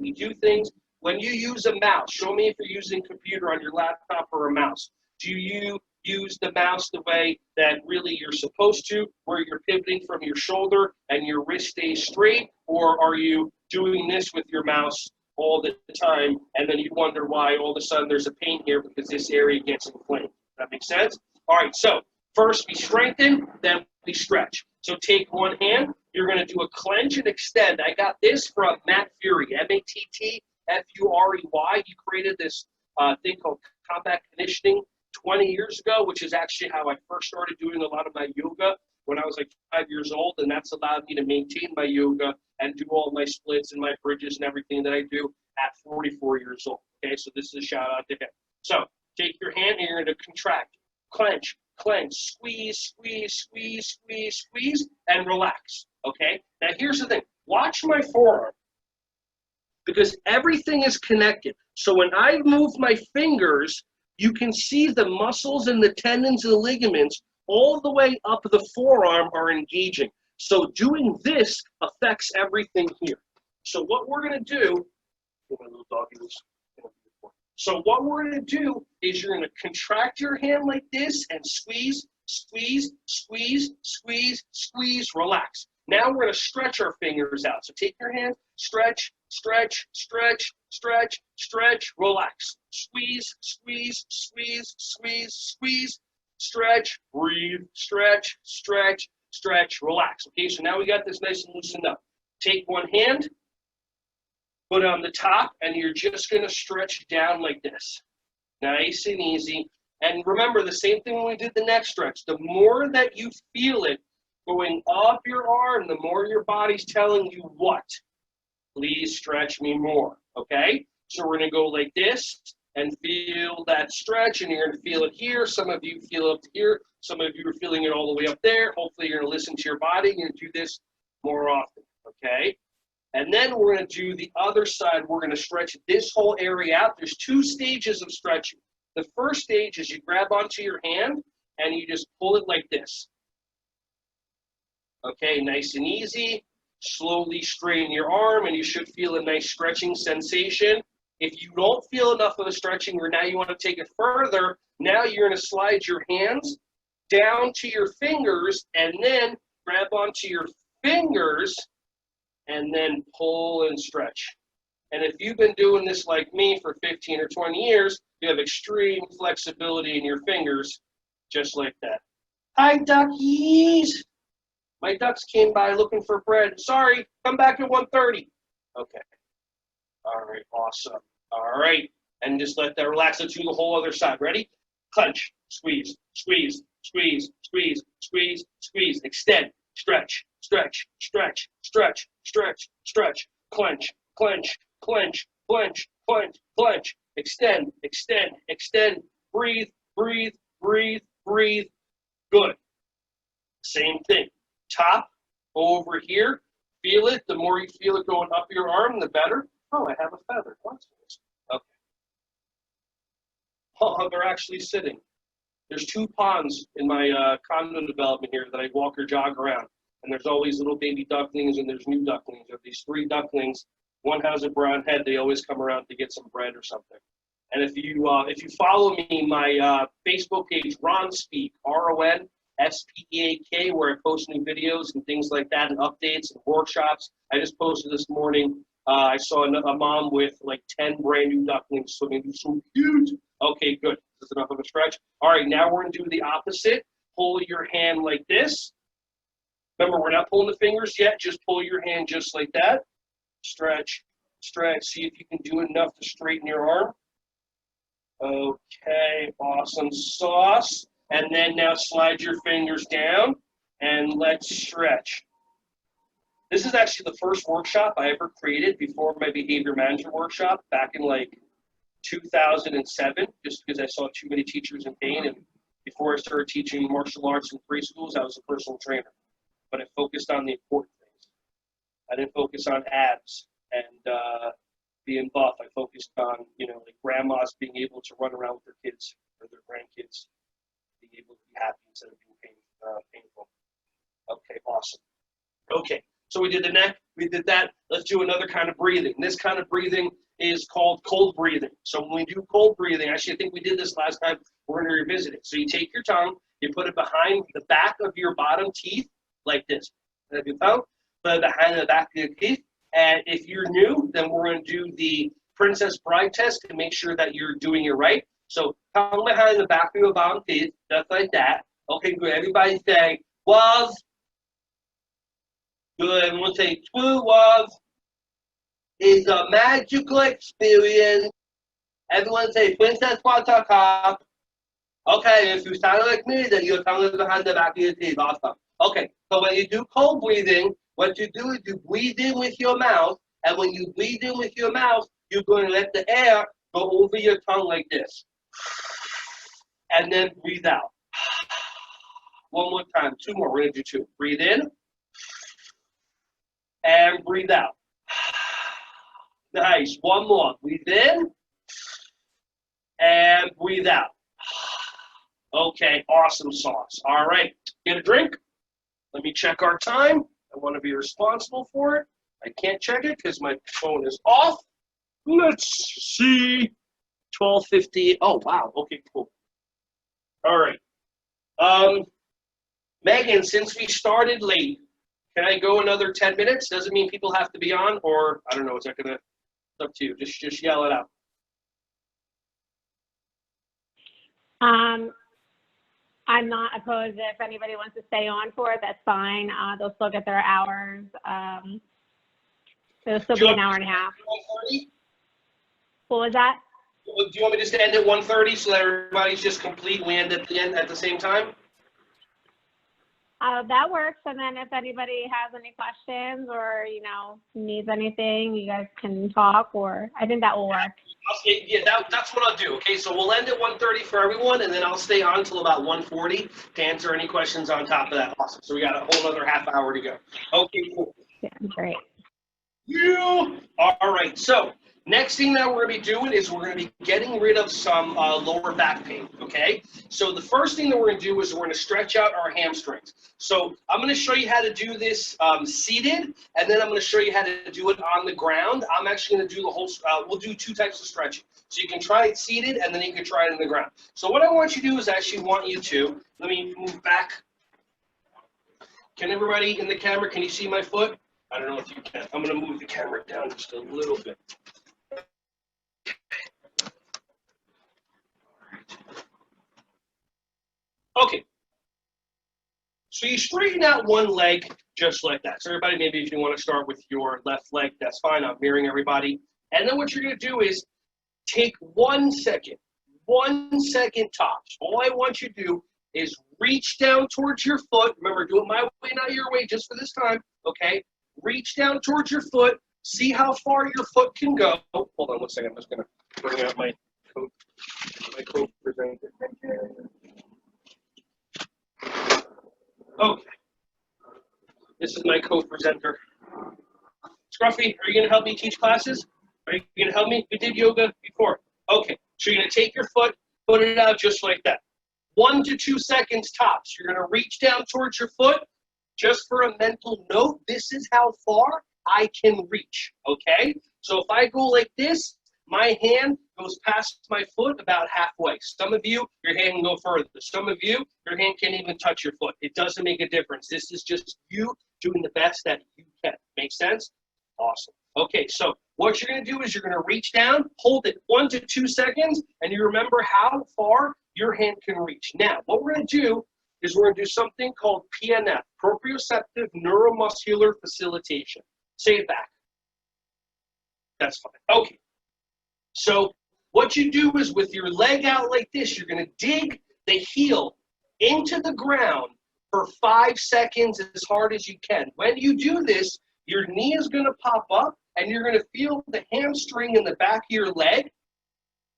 [SPEAKER 1] we do things. When you use a mouse, show me if you're using a computer on your laptop or a mouse. Do you use the mouse the way that really you're supposed to, where you're pivoting from your shoulder and your wrist stays straight, or are you doing this with your mouse all the time, and then you wonder why all of a sudden there's a pain here because this area gets inflamed? That makes sense? All right, so first we strengthen, then we stretch. So take one hand, you're going to do a clench and extend. I got this from Matt Fury, Mattfury. He created this thing called combat conditioning 20 years ago, which is actually how I first started doing a lot of my yoga when I was like 5 years old, and that's allowed me to maintain my yoga and do all my splits and my bridges and everything that I do at 44 years old. Okay, so this is a shout out to him. So take your hand and you're going to contract, clench, clench, squeeze, squeeze, squeeze, squeeze, squeeze, and relax. Okay, now here's the thing. Watch my forearm, because everything is connected. So when I move my fingers, you can see the muscles and the tendons and the ligaments all the way up the forearm are engaging. So doing this affects everything here. So what we're going to do, my little doggy was So what we're going to do is you're going to contract your hand like this and squeeze, squeeze, squeeze, squeeze, squeeze, relax. Now we're going to stretch our fingers out. So take your hand, stretch, stretch, stretch, stretch, stretch, relax. Squeeze, squeeze, squeeze, squeeze, squeeze, stretch, breathe, stretch, stretch, stretch, relax. Okay, so now we got this nice and loosened up. Take one hand, put it on the top, and you're just going to stretch down like this. Nice and easy. And remember, the same thing when we did the neck stretch. The more that you feel it going up your arm, the more your body's telling you what? Please stretch me more, okay? So we're going to go like this and feel that stretch, and you're going to feel it here. Some of you feel it up here. Some of you are feeling it all the way up there. Hopefully, you're going to listen to your body. You're going to do this more often, okay? And then we're going to do the other side. We're going to stretch this whole area out. There's two stages of stretching. The first stage is you grab onto your hand and you just pull it like this. Okay, nice and easy. Slowly straighten your arm and you should feel a nice stretching sensation. If you don't feel enough of the stretching or now you want to take it further, now you're going to slide your hands down to your fingers and then grab onto your fingers and then pull and stretch. And if you've been doing this like me for 15 or 20 years, you have extreme flexibility in your fingers, just like that. Hi, duckies. My ducks came by looking for bread. Sorry, come back at 1:30. Okay. All right, awesome. All right, and just let that relax. Let's do the whole other side. Ready? Clench, squeeze, squeeze, squeeze, squeeze, squeeze, squeeze. Extend, stretch, stretch, stretch, stretch, stretch, stretch. Clench, clench, clench, clench, clench, clench. Extend, extend, extend. Breathe, breathe, breathe, breathe. Good. Same thing. Top over here. Feel it. The more you feel it going up your arm, the better. Oh, I have a feather. What's this? Okay. Oh, they're actually sitting. There's 2 ponds in my condo development here that I walk or jog around. And there's always little baby ducklings and there's new ducklings. There are these 3 ducklings. One has a brown head. They always come around to get some bread or something. And if you follow me, my Facebook page, Ron Speak, RONSPEAK, where I post new videos and things like that and updates and workshops. I just posted this morning. I saw a mom with like 10 brand new ducklings swimming. They're so cute. Okay, good. That's enough of a stretch. All right, now we're going to do the opposite. Pull your hand like this. Remember, we're not pulling the fingers yet. Just pull your hand just like that. Stretch, stretch. See if you can do enough to straighten your arm. Okay, awesome sauce. And then now slide your fingers down and let's stretch. This is actually the first workshop I ever created before my behavior management workshop back in like 2007, just because I saw too many teachers in pain. And before I started teaching martial arts in preschools, I was a personal trainer. But I focused on the important things. I didn't focus on abs and being buff. I focused on, like grandmas being able to run around with their kids or their grandkids, being able to be happy instead of being painful. Okay, awesome. Okay, so we did the neck, we did that. Let's do another kind of breathing. This kind of breathing is called cold breathing. So when we do cold breathing, actually I think we did this last time, we're going to revisit it. So you take your tongue, you put it behind the back of your bottom teeth like this. Have your tongue, put it behind the back of your teeth. And if you're new, then we're going to do the Princess Bride test to make sure that you're doing it right. So tongue behind the back of your bottom teeth, just like that. Okay, good. Everybody say, was. Good. And we'll say, true was is a magical experience. Everyone say, Princess Watercup. Okay, if you sound like me, then your tongue is behind the back of your teeth. Awesome. Okay, so when you do cold breathing, what you do is you breathe in with your mouth, and when you breathe in with your mouth, you're going to let the air go over your tongue like this. And then breathe out. One more time, 2 more. We're going to do 2. Breathe in, and breathe out. Nice. 1 more. Breathe in, and breathe out. Okay, awesome sauce. All right, get a drink. Let me check our time. I want to be responsible for it. I can't check it because my phone is off. Let's see. 12:50. Oh, wow. Okay, cool. All right. Megan, since we started late, can I go another 10 minutes? Doesn't mean people have to be on, or I don't know. Is that gonna? It's up to you. Just yell it out.
[SPEAKER 4] I'm not opposed if anybody wants to stay on for it. That's fine. They'll still get their hours. It'll still be an hour and a half.
[SPEAKER 1] 1:30?
[SPEAKER 4] What was that?
[SPEAKER 1] Do you want me to just end at 1:30 so that everybody's just complete? We end at the end at the same time.
[SPEAKER 4] That works. And then if anybody has any questions or, needs anything, you guys can talk, or I think that will work.
[SPEAKER 1] That's what I'll do. Okay, so we'll end at 1:30 for everyone, and then I'll stay on until about 1:40 to answer any questions on top of that. Awesome. So we got a whole other half hour to go. Okay, cool.
[SPEAKER 4] Yeah, great.
[SPEAKER 1] All right, so next thing that we're going to be doing is we're going to be getting rid of some lower back pain, okay? So the first thing that we're going to do is we're going to stretch out our hamstrings. So I'm going to show you how to do this seated, and then I'm going to show you how to do it on the ground. I'm actually going to do the whole, we'll do 2 types of stretching. So you can try it seated, and then you can try it on the ground. So what I want you to do is actually want you to, let me move back. Can everybody in the camera, can you see my foot? I don't know if you can. I'm going to move the camera down just a little bit. Okay. So you straighten out one leg just like that. So everybody, maybe if you want to start with your left leg, that's fine. I'm mirroring everybody. And then what you're going to do is take 1 second tops. All I want you to do is reach down towards your foot. Remember, do it my way, not your way, just for this time, okay? Reach down towards your foot. See how far your foot can go. Oh, hold on 1 second. I'm just going to bring out my coat presenter. Okay. This is my co-presenter. Scruffy, are you going to help me teach classes? Are you going to help me? We did yoga before. Okay. So you're going to take your foot, put it out just like that. 1 to 2 seconds tops. You're going to reach down towards your foot. Just for a mental note, this is how far I can reach, okay? So if I go like this, my hand goes past my foot about halfway. Some of you, your hand can go further. Some of you, your hand can't even touch your foot. It doesn't make a difference. This is just you doing the best that you can. Make sense? Awesome. Okay, so what you're going to do is you're going to reach down, hold it 1 to 2 seconds, and you remember how far your hand can reach. Now, what we're going to do is we're going to do something called PNF, proprioceptive neuromuscular facilitation. Say it back. That's fine. Okay. So what you do is with your leg out like this, you're going to dig the heel into the ground for 5 seconds as hard as you can. When you do this, your knee is going to pop up, and you're going to feel the hamstring in the back of your leg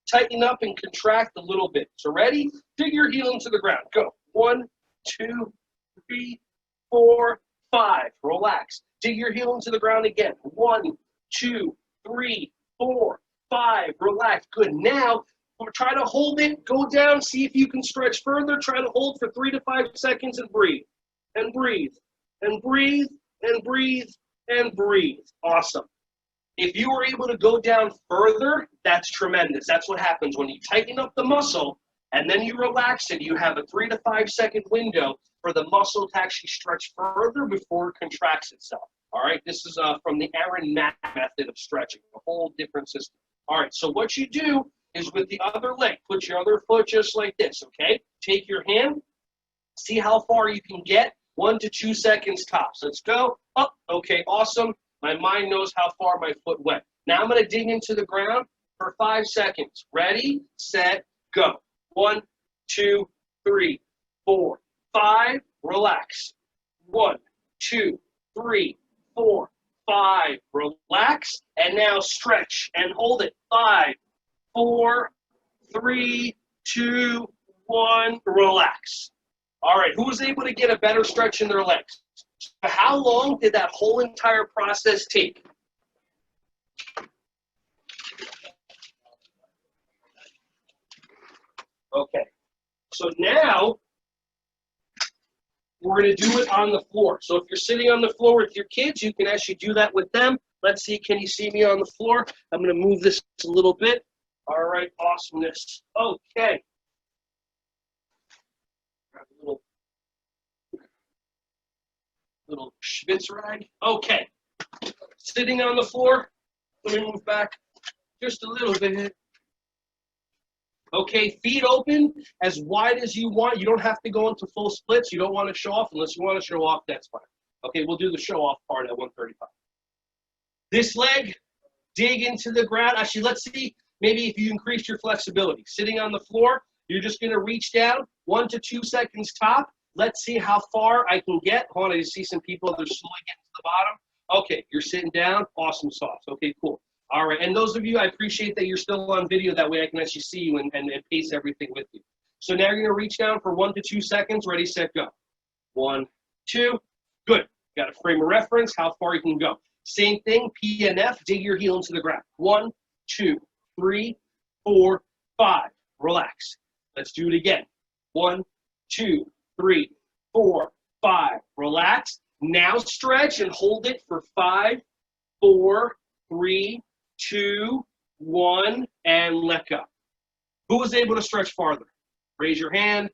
[SPEAKER 1] tighten up and contract a little bit. So ready? Dig your heel into the ground. Go. 1, 2, 3, 4, 5. Relax. Dig your heel into the ground again. 1, 2, 3, 4, 5. Relax. Good. Now, try to hold it. Go down. See if you can stretch further. Try to hold for 3 to 5 seconds and breathe. And breathe. And breathe. And breathe. And breathe. Awesome. If you were able to go down further, that's tremendous. That's what happens when you tighten up the muscle and then you relax it. You have a 3 to 5 second window for the muscle to actually stretch further before it contracts itself. All right, this is from the Aaron Mack method of stretching, a whole different system. All right, so what you do is with the other leg, put your other foot just like this, okay? Take your hand, see how far you can get, 1 to 2 seconds tops. Let's go. Up. Okay, awesome. My mind knows how far my foot went. Now I'm going to dig into the ground for 5 seconds. Ready, set, go. 1, 2, 3, 4, 5. Relax. 1, 2, 3, 4, 5. Relax. And now stretch and hold it. 5, 4, 3, 2, 1. Relax. All right, who was able to get a better stretch in their legs? How long did that whole entire process take? Okay, so now we're going to do it on the floor. So if you're sitting on the floor with your kids, you can actually do that with them. Let's see, can you see me on the floor? I'm going to move this a little bit. All right, awesomeness. Okay. Grab a little schwitz rag. Okay. Sitting on the floor. Let me move back just a little bit. Okay, feet open as wide as you want. You don't have to go into full splits. You don't want to show off. Unless you want to show off, that's fine. Okay, we'll do the show off part at 135. This leg, dig into the ground. Actually, let's see maybe if you increase your flexibility. Sitting on the floor, you're just going to reach down 1 to 2 seconds top. Let's see how far I can get. Hold on, I see some people, they're slowly getting to the bottom. Okay, you're sitting down. Awesome sauce. Okay, cool. All right, and those of you, I appreciate that you're still on video. That way I can actually see you and pace everything with you. So now you're going to reach down for 1 to 2 seconds. Ready, set, go. 1, 2. Good. Got a frame of reference, how far you can go. Same thing, PNF, dig your heel into the ground. 1, 2, 3, 4, 5. Relax. Let's do it again. 1, 2, 3, 4, 5. Relax. Now stretch and hold it for 5, 4, 3, 2, 1, and let go. Who was able to stretch farther? Raise your hand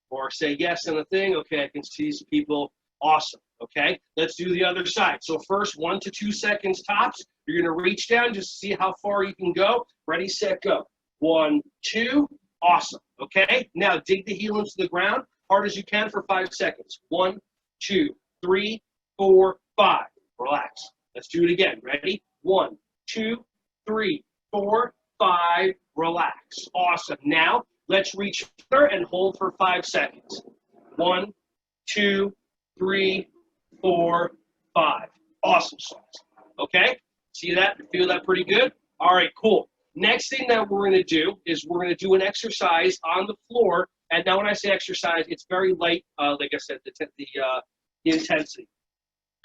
[SPEAKER 1] or say yes on the thing. Okay, I can see some people. Awesome. Okay, let's do the other side. So first, 1 to 2 seconds tops. You're going to reach down just to see how far you can go. Ready, set, go. 1, 2. Awesome. Okay, now dig the heel into the ground hard as you can for 5 seconds. 1, 2, 3, 4, 5. Relax. Let's do it again. Ready? 1, 2, 3, 4, 5. Relax. Awesome. Now let's reach further and hold for 5 seconds. 1, 2, 3, 4, 5. Awesome sauce. Okay? See that? Feel that pretty good? All right, cool. Next thing that we're going to do is we're going to do an exercise on the floor. And now when I say exercise, it's very light, like I said, the intensity.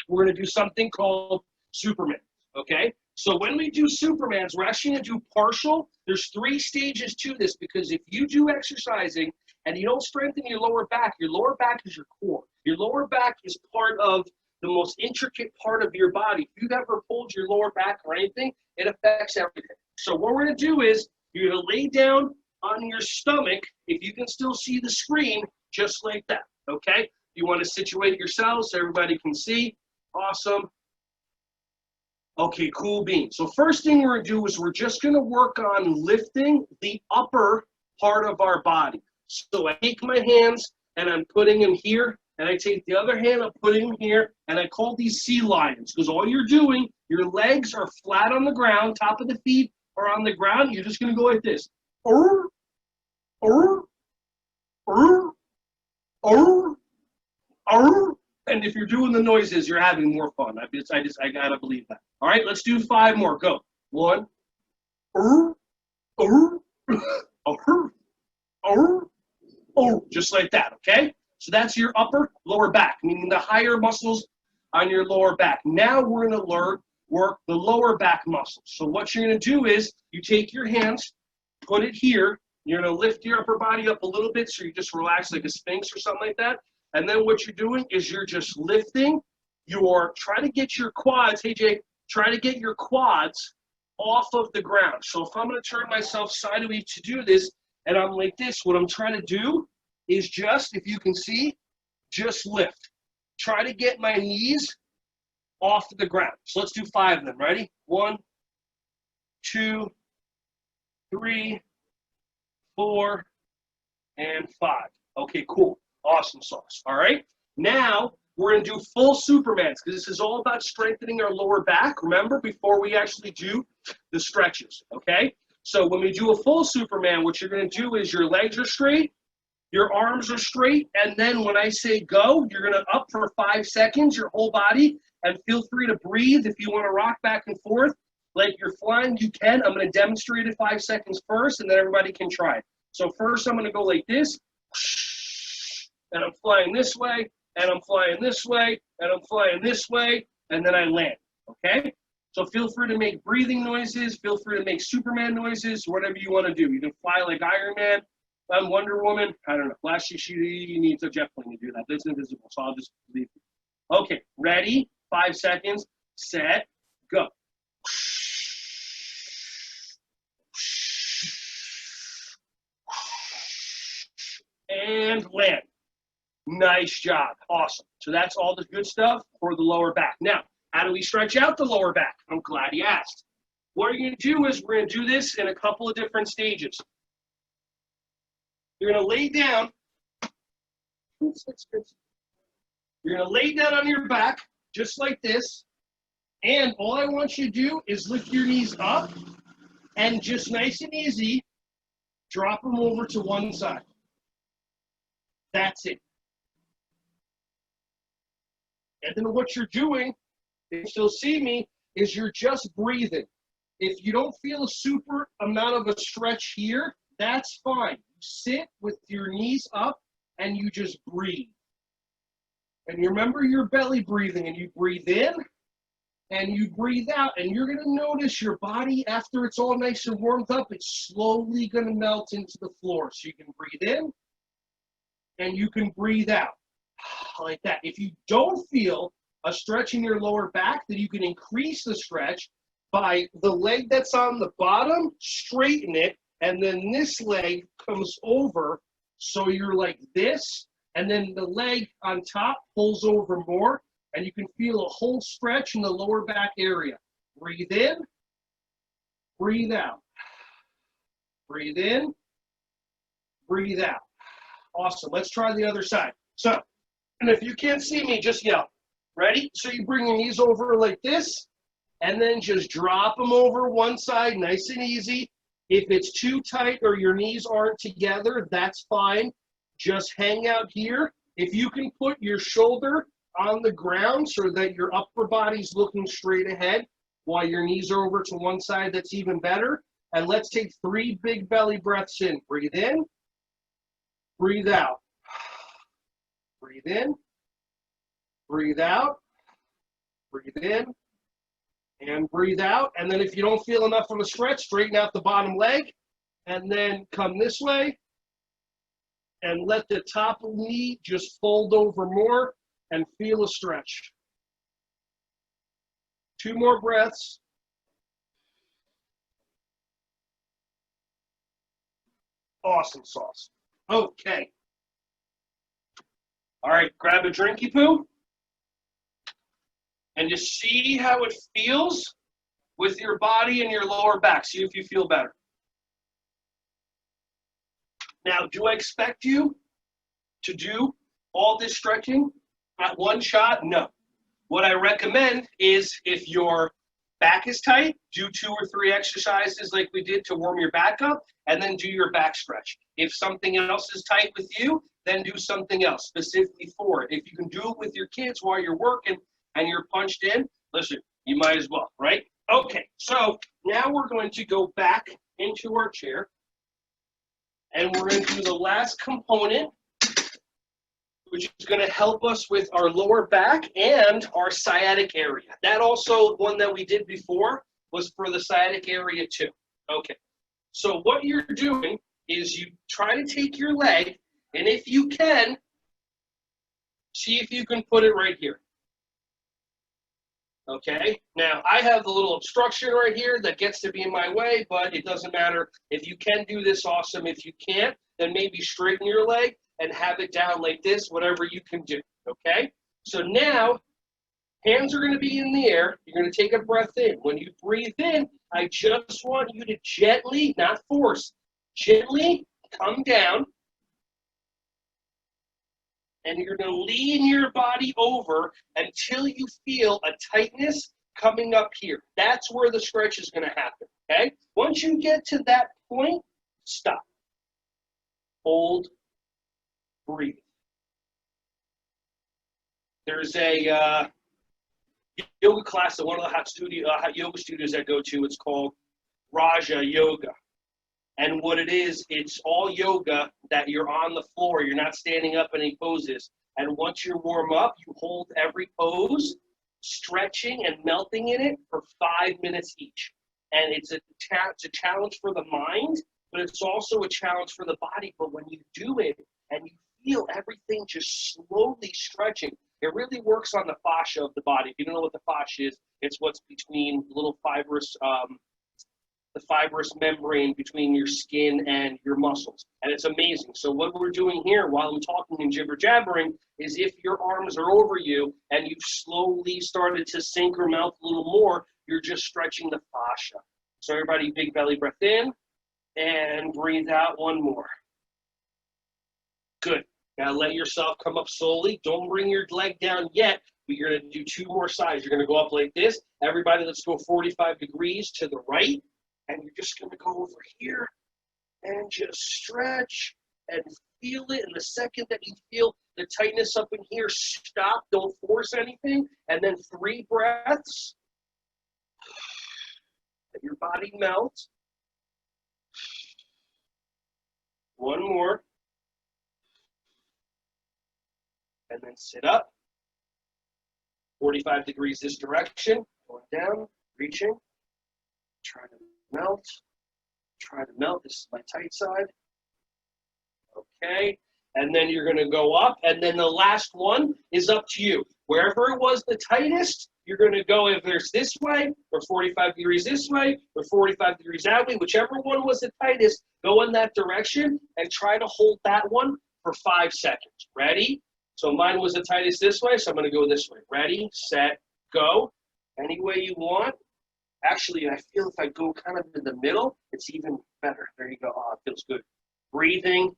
[SPEAKER 1] We're going to do something called Superman. Okay? So when we do Supermans, we're actually going to do partial. There's 3 stages to this because if you do exercising and you don't strengthen your lower back is your core. Your lower back is part of the most intricate part of your body. If you've ever pulled your lower back or anything, it affects everything. So what we're going to do is you're going to lay down on your stomach, if you can still see the screen, just like that, okay? You want to situate yourselves so everybody can see. Awesome. Okay, cool beans. So first thing we're going to do is we're just going to work on lifting the upper part of our body. So I take my hands and I'm putting them here, and I take the other hand, I'm putting them here, and I call these sea lions because all you're doing, your legs are flat on the ground, top of the feet are on the ground. You're just going to go like this. And if you're doing the noises, you're having more fun. I gotta believe that. All right, let's do 5 more. Go. 1. Just like that, okay? So that's your upper lower back, meaning the higher muscles on your lower back. Now we're going to work the lower back muscles. So what you're going to do is you take your hands, put it here. You're going to lift your upper body up a little bit so you just relax like a sphinx or something like that. And then what you're doing is you're just lifting try to get your quads, hey Jake, try to get your quads off of the ground. So if I'm going to turn myself sideways to do this, and I'm like this, what I'm trying to do is just, if you can see, just lift. Try to get my knees off of the ground. So let's do 5 of them. Ready? 1, 2, 3, 4, and 5. Okay, cool. Awesome sauce. All right. Now we're going to do full Supermans because this is all about strengthening our lower back. Remember, before we actually do the stretches. Okay. So when we do a full Superman, what you're going to do is your legs are straight, your arms are straight, and then when I say go, you're going to up for 5 seconds, your whole body, and feel free to breathe. If you want to rock back and forth like you're flying, you can. I'm going to demonstrate it 5 seconds first, and then everybody can try it. So first I'm going to go like this, and I'm flying this way, and I'm flying this way, and I'm flying this way, and then I land, okay? So feel free to make breathing noises, feel free to make Superman noises, whatever you want to do. You can fly like Iron Man, I'm Wonder Woman, I don't know, Flash, you need to Jeff Bling to do that. That's invisible, so I'll just leave you. Okay, ready, 5 seconds, set, go. and land. Nice job. Awesome. So that's all the good stuff for the lower back. Now, how do we stretch out the lower back? I'm glad you asked. What you're going to do is we're going to do this in a couple of different stages. You're going to lay down. You're going to lay down on your back, just like this. And all I want you to do is lift your knees up and just nice and easy, drop them over to one side. That's it. And then what you're doing, if you still see me, is you're just breathing. If you don't feel a super amount of a stretch here, that's fine. You sit with your knees up and you just breathe. And you remember your belly breathing, and you breathe in and you breathe out, and you're going to notice your body, after it's all nice and warmed up, it's slowly going to melt into the floor. So you can breathe in and you can breathe out like that. If you don't feel a stretch in your lower back, then you can increase the stretch by the leg that's on the bottom, straighten it, and then this leg comes over, so you're like this, and then the leg on top pulls over more, and you can feel a whole stretch in the lower back area. Breathe in, breathe out. Breathe in, breathe out. Awesome. Let's try the other side. So, and if you can't see me, just yell. Ready? So you bring your knees over like this, and then just drop them over one side, nice and easy. If it's too tight or your knees aren't together, that's fine. Just hang out here. If you can put your shoulder on the ground so that your upper body's looking straight ahead while your knees are over to one side, that's even better. And let's take 3 big belly breaths in. Breathe in, breathe out. Breathe in, breathe out, breathe in, and breathe out. And then if you don't feel enough of a stretch, straighten out the bottom leg, and then come this way and let the top knee just fold over more and feel a stretch. 2 more breaths. Awesome sauce. Okay. All right, grab a drinky poo and just see how it feels with your body and your lower back. See if you feel better. Now, do I expect you to do all this stretching at one shot? No. What I recommend is, if your back is tight, do 2 or 3 exercises like we did to warm your back up, and then do your back stretch. If something else is tight with you, then do something else specifically for it. If you can do it with your kids while you're working and you're punched in, listen, you might as well, right? Okay, so now we're going to go back into our chair, and we're going to do the last component, which is going to help us with our lower back and our sciatic area. That also, one that we did before, was for the sciatic area too. Okay, so what you're doing is you try to take your leg, and if you can, see if you can put it right here. Okay, now I have the little obstruction right here that gets to be in my way, but it doesn't matter. If you can do this, awesome. If you can't, then maybe straighten your leg and have it down like this, whatever you can do, okay? So now, hands are going to be in the air. You're going to take a breath in. When you breathe in, I just want you to gently, not force, gently come down. And you're going to lean your body over until you feel a tightness coming up here. That's where the stretch is going to happen, okay? Once you get to that point, stop. Hold. Breathe. There's a yoga class at one of the hot yoga studios I go to. It's called Raja Yoga. And what it is, it's all yoga that you're on the floor. You're not standing up in any poses. And once you warm up, you hold every pose, stretching and melting in it for 5 minutes each. And it's a challenge for the mind, but it's also a challenge for the body. But when you do it and you feel everything just slowly stretching, it really works on the fascia of the body. If you don't know what the fascia is, it's what's between little fibrous the fibrous membrane between your skin and your muscles. And it's amazing. So what we're doing here while I'm talking and jibber jabbering is if your arms are over you and you've slowly started to sink or melt a little more, you're just stretching the fascia. So everybody, big belly breath in and breathe out one more. Good. Now let yourself come up slowly. Don't bring your leg down yet, but you're going to do 2 more sides. You're going to go up like this. Everybody, let's go 45 degrees to the right. And you're just going to go over here and just stretch and feel it. And the second that you feel the tightness up in here, stop. Don't force anything. And then 3 breaths. Let your body melt. 1 more. And then sit up. 45 degrees this direction. Going down, reaching. Try to melt. Try to melt. This is my tight side. Okay. And then you're going to go up. And then the last one is up to you. Wherever it was the tightest, you're going to go, if there's this way, or 45 degrees this way, or 45 degrees that way, whichever one was the tightest, go in that direction and try to hold that one for 5 seconds. Ready? So mine was the tightest this way, so I'm going to go this way. Ready, set, go. Any way you want. Actually, I feel if I go kind of in the middle, it's even better. There you go. Oh, it feels good. Breathing,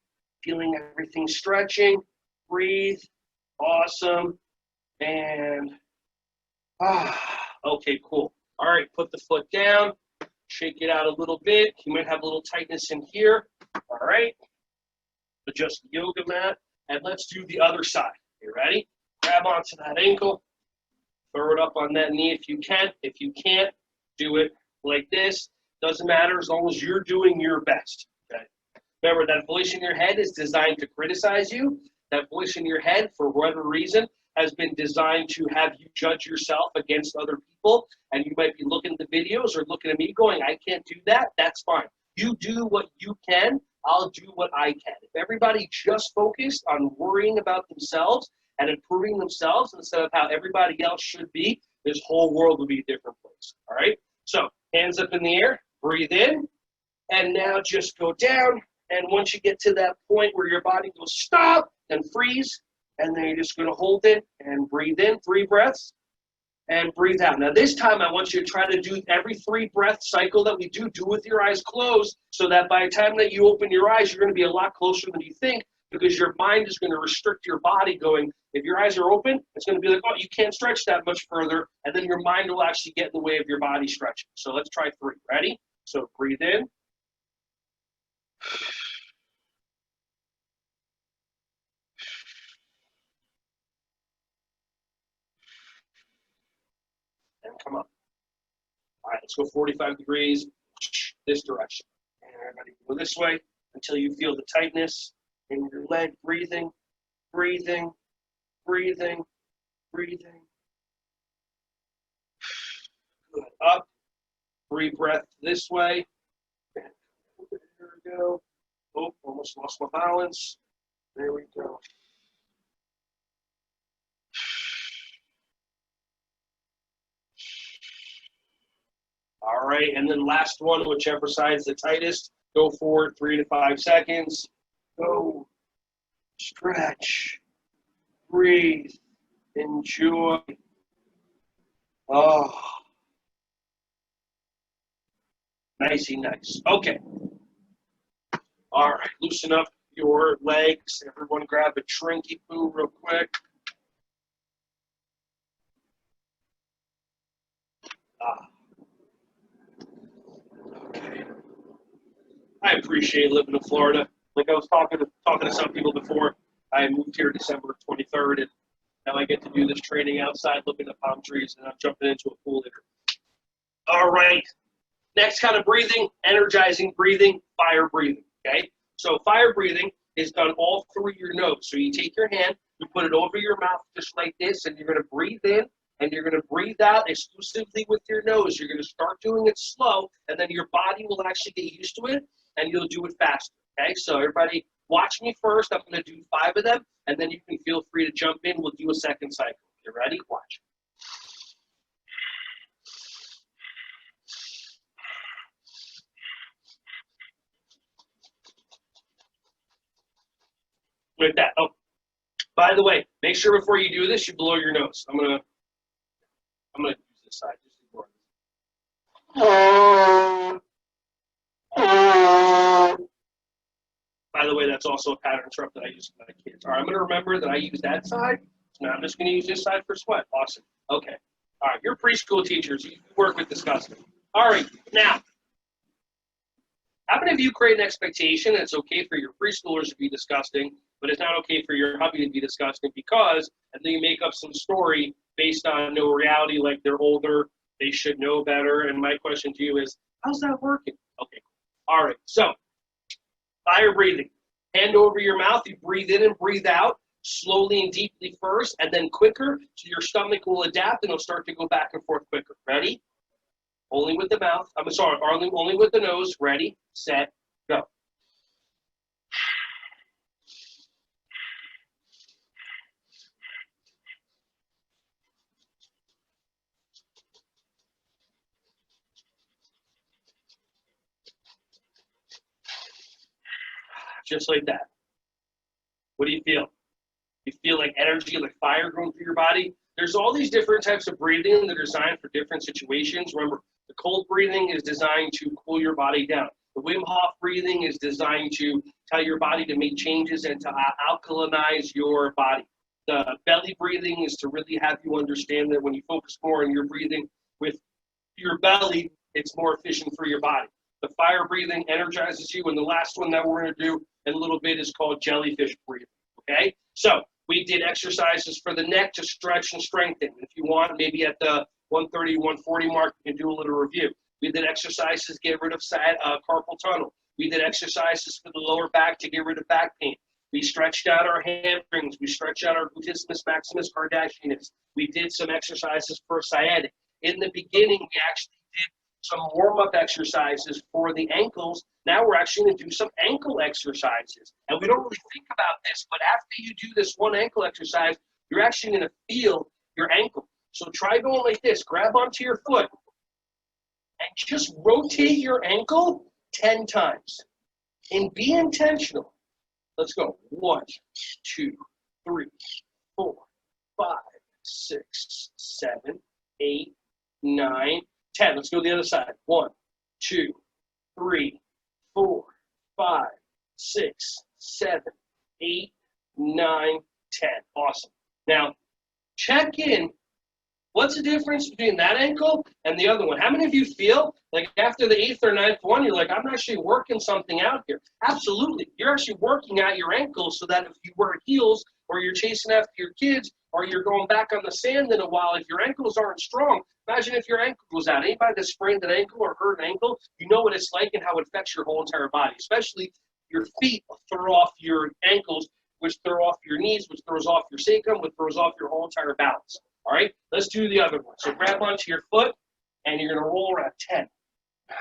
[SPEAKER 1] feeling everything stretching. Breathe. Awesome. And, okay, cool. All right, put the foot down. Shake it out a little bit. You might have a little tightness in here. All right. Adjust the yoga mat. And let's do the other side. You ready? Grab onto that ankle. Throw it up on that knee if you can. If you can't, do it like this. Doesn't matter as long as you're doing your best. Okay? Remember, that voice in your head is designed to criticize you. That voice in your head, for whatever reason, has been designed to have you judge yourself against other people. And you might be looking at the videos or looking at me going, I can't do that. That's fine. You do what you can. I'll do what I can. If everybody just focused on worrying about themselves and improving themselves instead of how everybody else should be, this whole world would be a different place. All right? So hands up in the air, breathe in, and now just go down. And once you get to that point where your body goes stop and freeze, and then you're just going to hold it and breathe in 3 breaths and breathe out. Now this time I want you to try to do every 3 breath cycle that we do with your eyes closed, so that by the time that you open your eyes, you're going to be a lot closer than you think, because your mind is going to restrict your body going, if your eyes are open, it's going to be like, oh, you can't stretch that much further, and then your mind will actually get in the way of your body stretching. So let's try 3. Ready? So breathe in. And come up. All right, let's go 45 degrees this direction. And everybody go this way until you feel the tightness in your leg. Breathing, breathing, breathing, breathing. Good. Up. 3 breaths this way. There we go. Oh, almost lost my balance. There we go. All right, and then last one, whichever side's the tightest, go forward 3 to 5 seconds. Go, stretch, breathe, enjoy. Oh, nicey nice. Okay. All right, loosen up your legs. Everyone grab a trinky poo real quick. Okay. I appreciate living in Florida. Like I was talking to some people before. I moved here December 23rd, and now I get to do this training outside, looking at palm trees, and I'm jumping into a pool later. All right. Next kind of breathing, energizing breathing, fire breathing. Okay. So fire breathing is done all through your nose. So you take your hand, you put it over your mouth just like this, and you're going to breathe in. And you're going to breathe out exclusively with your nose. You're going to start doing it slow, and then your body will actually get used to it, and you'll do it faster, okay? So everybody watch me first. I'm going to do 5 of them, and then you can feel free to jump in. We'll do a second cycle. You ready? Watch. like that. Oh, by the way, make sure before you do this, you blow your nose. I'm gonna use this side. Just ignore this. By the way, that's also a pattern interrupt that I use with my kids. All right, I'm gonna remember that I use that side. So now I'm just gonna use this side for sweat. Awesome. Okay. All right, you're preschool teachers. You work with disgusting. All right, now, how many of you create an expectation that it's okay for your preschoolers to be disgusting, but it's not okay for your hubby to be disgusting because, and then you make up some story based on no reality, like they're older, they should know better. And my question to you is, how's that working? Okay, cool. All right, so fire breathing. Hand over your mouth, you breathe in and breathe out, slowly and deeply first, and then quicker, so your stomach will adapt and it'll start to go back and forth quicker. Ready? Only with the mouth. I'm sorry, only with the nose. Ready, set, go. Just like that. What do you feel? You feel like energy, like fire going through your body? There's all these different types of breathing that are designed for different situations. Remember, the cold breathing is designed to cool your body down. The Wim Hof breathing is designed to tell your body to make changes and to alkalinize your body. The belly breathing is to really have you understand that when you focus more on your breathing with your belly, it's more efficient for your body. The fire breathing energizes you, and the last one that we're going to do in a little bit is called jellyfish breathing, okay? So we did exercises for the neck to stretch and strengthen. If you want, maybe at the 130, 140 mark, you can do a little review. We did exercises to get rid of carpal tunnel. We did exercises for the lower back to get rid of back pain. We stretched out our hamstrings. We stretched out our gluteus maximus cardassianus. We did some exercises for sciatic. In the beginning, we actually did some warm-up exercises for the ankles. Now we're actually going to do some ankle exercises. And we don't really think about this, but after you do this one ankle exercise, you're actually going to feel your ankle. So try going like this. Grab onto your foot and just rotate your ankle 10 times. And be intentional. Let's go. 1, 2, 3, 4, 5, 6, 7, 8, 9, 10. Let's go to the other side. 1, 2, 3, 4, 5, 6, 7, 8, 9, 10. Awesome. Now, check in. What's the difference between that ankle and the other one? How many of you feel like after the 8th or 9th one, you're like, I'm actually working something out here? Absolutely. You're actually working out your ankles so that if you wear heels or you're chasing after your kids or you're going back on the sand in a while, if your ankles aren't strong, imagine if your ankle goes out. Anybody that sprained an ankle or hurt an ankle, you know what it's like and how it affects your whole entire body, especially your feet will throw off your ankles, which throw off your knees, which throws off your sacrum, which throws off your whole entire balance. All right, let's do the other one. So grab onto your foot, and you're going to roll around 10, 9,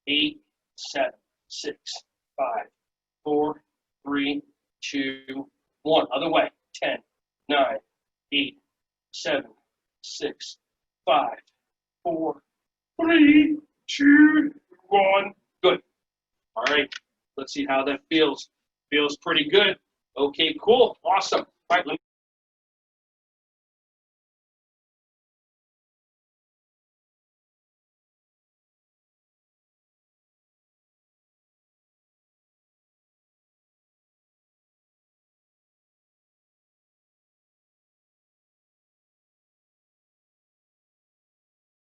[SPEAKER 1] 8, 7, 6, 5, 4, 3, 2, 1. Other way. 10, 9, 8, 7, 6, 5, 4, 3, 2, 1. Good. All right, let's see how that feels. Feels pretty good. Okay, cool. Awesome. All right,